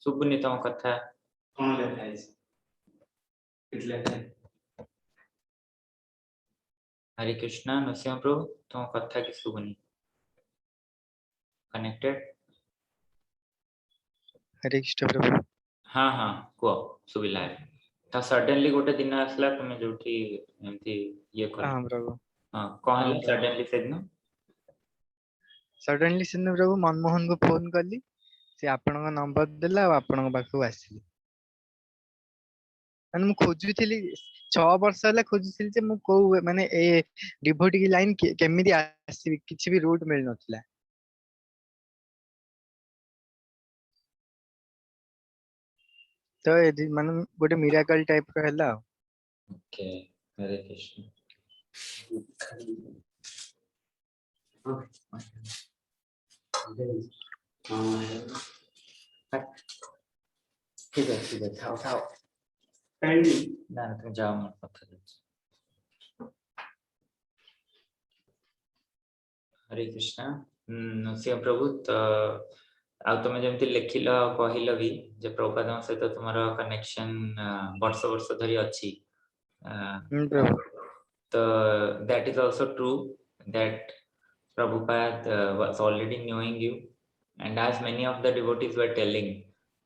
A: ଶୁଭୁନି ତମ କଥା। କଣ ଲେଖା ହେଇଛି? ହରେ କୃଷ୍ଣ ନୃସିଂହ ପ୍ରଭୁ ତମ କଥା କି ଶୁଭୁନି। କନେକ୍ଟେଡ?
J: हरे कृष्ण प्रभु
A: ହଁ ହଁ କୁହ ଶୁଭିଲା। ତ ସଡନଲି ଗୋଟେ ଦିନ ଆସିଲା ତମେ ଯୋଉଠି ଏମିତି ଇଏ କଲ।
J: हाँ प्रभु
A: ହଁ କଣ
J: हाँ
A: ହେଲା
J: प्रभु
A: ସଡନଲି ସେଦିନ?
J: सडनली सिन्धु प्रभु मनमोहन को फोन कली से आपन नंबर देला और आपन पाखु आसिली माने मु खोजुथिली 6 वर्ष होला खोजुथिली जे मु को माने ए डिवोटी की लाइन केमिति आसी किछि भी रूट मिल नथिला तो ए माने गोटे मिराकल टाइप रो होला
A: ओके हरे कृष्ण। ठीक है खाओ खाओ ना तुम जाओ मत पत्थर। हरे कृष्ण। नृसिंह प्रभु तो ଆଉ ତମେ ଯେମିତି ଲେଖିଲ କହିଲ ବି ଯେ ପ୍ରଭୁପାଦଙ୍କ ସହିତ ତୁମର କନେକ୍ସନ ବର୍ଷ ବର୍ଷ ଧରି ଅଛି।
J: प्रभु
A: ତ that is also true that Prabhupada was already knowing you, and as many of the devotees were telling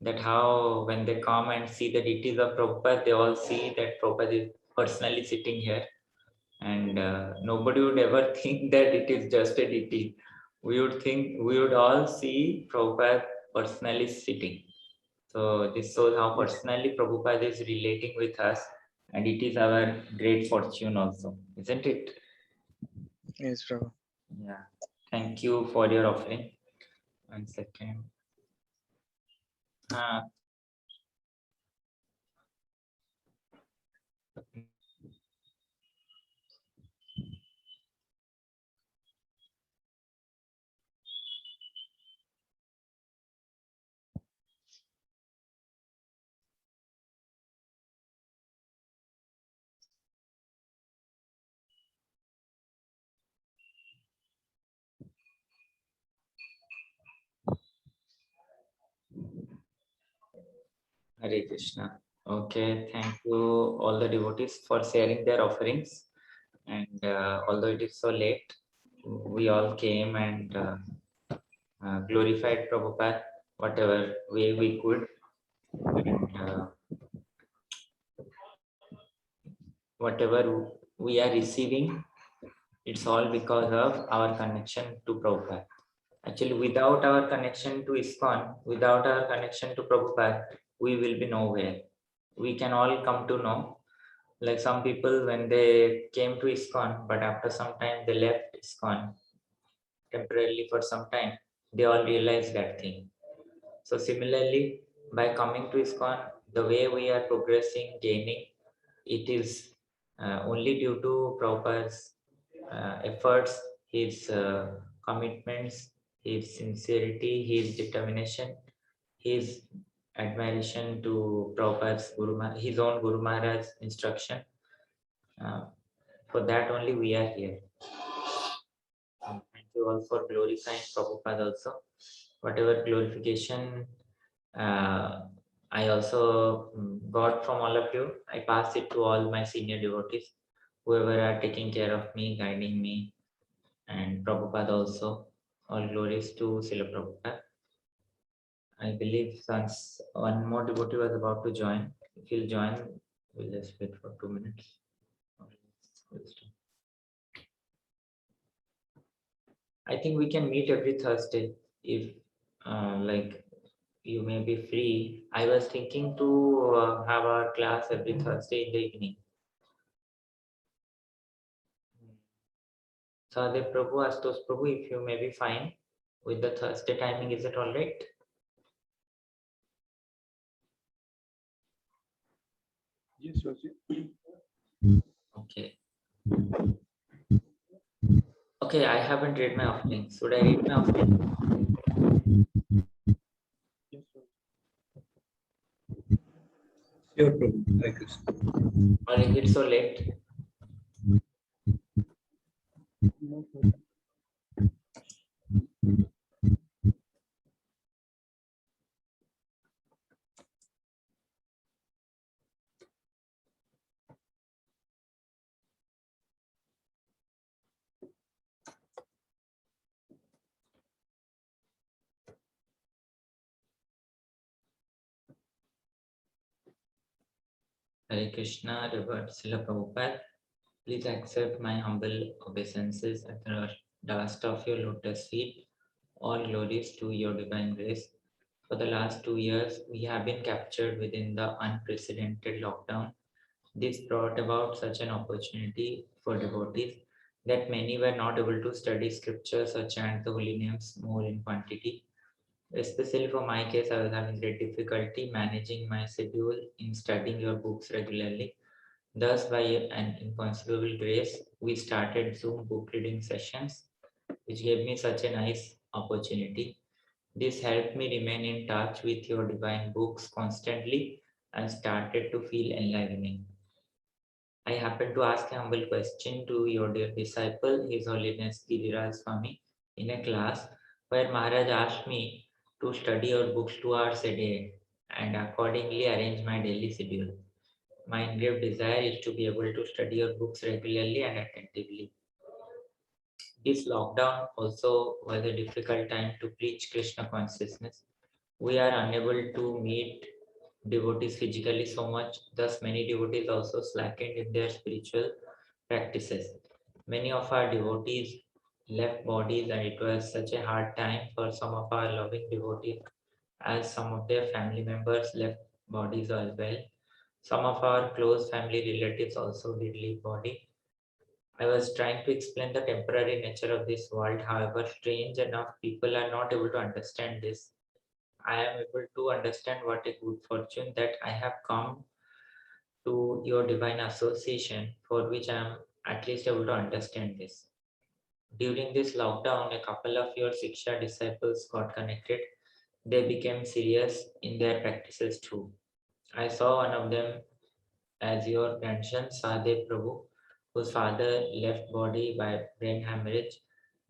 A: that how when they come and see the deities of Prabhupada, they all see that Prabhupada is personally sitting here, and nobody would ever think that it is just a deity. We would all see Prabhupada personally sitting. So this shows how personally Prabhupada is relating with us, and it is our great fortune also, isn't it?
J: yes Prabhu
A: Yeah. Thank you for your offering. 1 second. Hare Krishna. Okay, thank you all the devotees for sharing their offerings. And although it is so late, we all came and glorified Prabhupada whatever way we could. And whatever we are receiving, it's all because of our connection to Prabhupada. Actually, without our connection to ISKCON, without our connection to Prabhupada, we will be nowhere. We can all come to know. Like some people, when they came to ISKCON, but after some time they left ISKCON temporarily for some time, they all realized that thing. So similarly, by coming to ISKCON, the way we are progressing, gaining, it is only due to Prabhupada's efforts, his commitments, his sincerity, his determination, his admiration to Prabhupada's his own Guru Maharaj's instruction. For that only we are here. Thank you all for glorifying Prabhupada also. Whatever glorification I also got from all of you, I pass it to all my senior devotees, whoever are taking care of me, guiding me, and Prabhupada also. All glories to Srila Prabhupada. I believe since one more devotee was about to join, if he'll join, we'll just wait for 2 minutes. I think we can meet every Thursday if like you may be free. I was thinking to have our class every Thursday in the evening. Sadev Prabhu, Astos Prabhu, if you may be fine with the Thursday timing, is it all right?
F: Yes, sir.
A: Okay. Okay, I haven't read my offering. Should I read my offering?
F: Yes, sir.
K: Sure, Prabhu. Hare Krishna.
A: Or is it so late?
F: No, sir.
A: Hare Krishna, Revered Srila Prabhupada. Please accept my humble obeisances at the dust of your lotus feet. All glories to your divine grace. For the last 2 years, we have been captured within the unprecedented lockdown. This brought about such an opportunity for devotees that many were not able to study scriptures or chant the holy names more in quantity. Especially for my case, I was having great difficulty managing my schedule in studying your books regularly. Thus, by an inconceivable grace, we started Zoom book reading sessions, which gave me such a nice opportunity. This helped me remain in touch with your divine books constantly and started to feel enlivening. I happened to ask a humble question to your dear disciple, His Holiness Giriraj Swami, in a class where Maharaj asked me to study your books 2 hours a day and accordingly arrange my daily schedule. My engraved desire is to be able to study your books regularly and attentively. This lockdown also was a difficult time to preach Krishna consciousness. We are unable to meet devotees physically so much, thus many devotees also slackened in their spiritual practices. Many of our devotees left bodies and it was such a hard time for some of our loving devotees as some of their family members left bodies as well. Some of our close family relatives also did leave body. I was trying to explain the temporary nature of this world. However, strange enough, people are not able to understand this. I am able to understand what a good fortune that I have come to your divine association, for which I am at least able to understand this. During this lockdown, a couple of your Siksha disciples got connected. They became serious in their practices too. I saw one of them as your grandson, Sadev Prabhu, whose father left body by brain hemorrhage.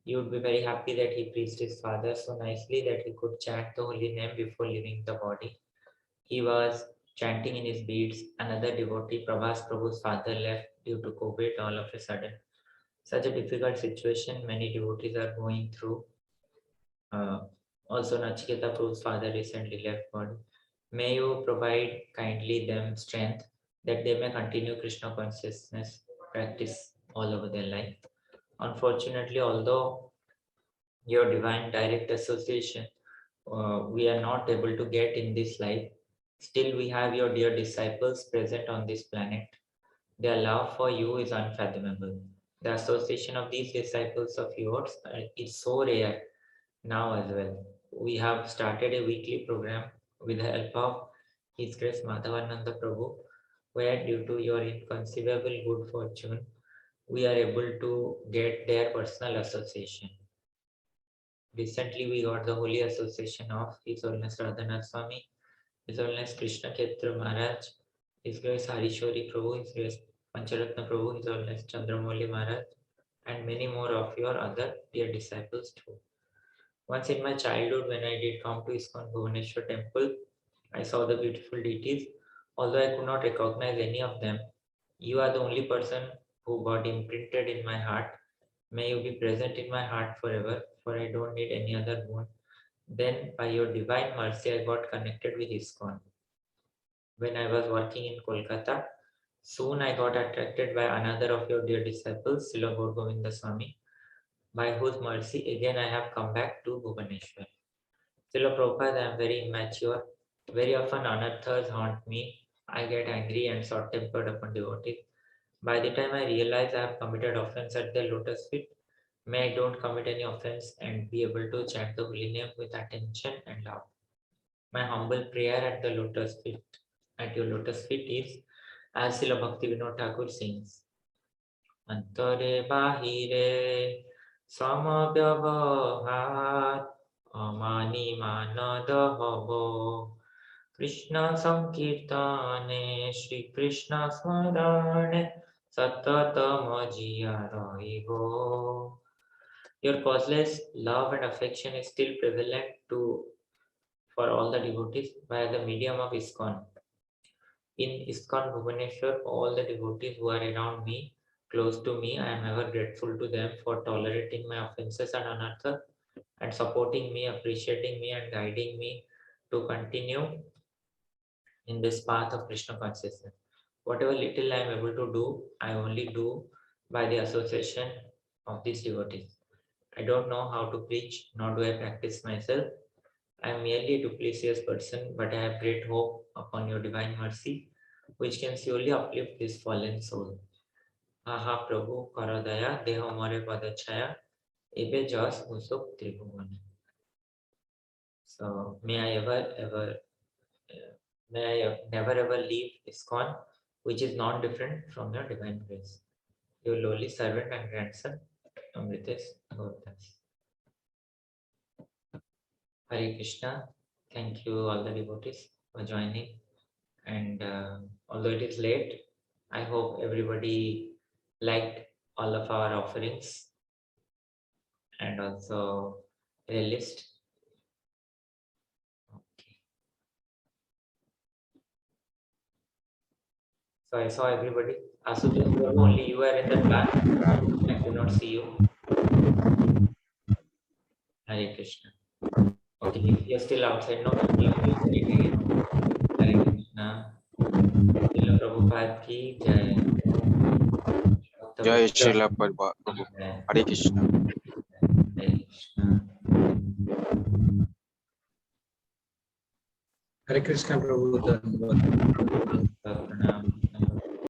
A: You would be very happy that he preached his father so nicely that he could chant the holy name before leaving the body. He was chanting in his beads. Another devotee, Prabhas Prabhu's father, left due to COVID all of a sudden. Such a difficult situation many devotees are going through. Also, Nachiketa Prabhu's father recently left body. May you provide kindly them strength that they may continue Krishna consciousness practice all over their life. Unfortunately, although your divine direct association we are not able to get in this life, still we have your dear disciples present on this planet. Their love for you is unfathomable. The association of these disciples of yours is so rare now as well. We have started a weekly program with the help of His Grace Madhavananda Prabhu, where due to your inconceivable good fortune, we are able to get their personal association. Recently, we got the holy association of His Holiness Radhanath Swami, His Holiness Krishna Ketra Maharaj, His Grace Harishwari Prabhu, His Grace Pancharatna Prabhu, His Holiness Chandramouli Maharaj, and many more of your other dear disciples too. Once in my childhood, when I did come to ISKCON Bhubaneswar temple, I saw the beautiful deities. Although I could not recognize any of them, you are the only person who got imprinted in my heart. May you be present in my heart forever, for I don't need any other boon. Then, by your divine mercy, I got connected with ISKCON. When I was working in Kolkata, soon I got attracted by another of your dear disciples, Srila Gaur Govinda Swami, by whose mercy again I have come back to Bhubaneswar. Srila Prabhupada, I am very immature. Very often anarthas haunt me. I get angry and short-tempered upon devotees. By the time I realize I have committed offense at their lotus feet, may I don't commit any offense and be able to chant the holy name with attention and love. My humble prayer at the lotus feet, at your lotus feet is, as Srila Bhakti Vinod Thakur sings, Antare bahire samabhyavahar amani manada havo Krishna sankirtane Shri Krishna smarane satatam jiya rahiho. Your causeless love and affection is still prevalent for all the devotees via the medium of ISKCON. In ISKCON Bhubaneswar, all the devotees who are around me, close to me, I am ever grateful to them for tolerating my offenses and anartha and supporting me, appreciating me, and guiding me to continue in this path of Krishna consciousness. Whatever little I am able to do, I only do by the association of these devotees. I don't know how to preach, nor do I practice myself. I am merely a duplicitous person, but I have great hope upon your divine mercy, which can surely uplift this fallen soul. Aha Prabhu Karadaya Deho More Padachaya Ebe Jas Usuk Tribhuvan. So may I never ever leave ISKCON, which is non-different from your divine grace. Your lowly servant and grandson, Amritesh Gauradas. Hare Krishna. Thank you all the devotees for joining. And although it is late, I hope everybody liked all of our offerings and also a list. Okay. So I saw everybody. Asutosh, only you are in the class. I could not see you. Hare Krishna. Okay, if you're still outside, no problem. Please say it again. Hare Krishna. Srila Prabhupada ki jai.
H: Jai Srila Prabhupada. Hare Krishna.
A: Hare Krishna.
K: Hare Krishna Prabhu.
A: Pranam.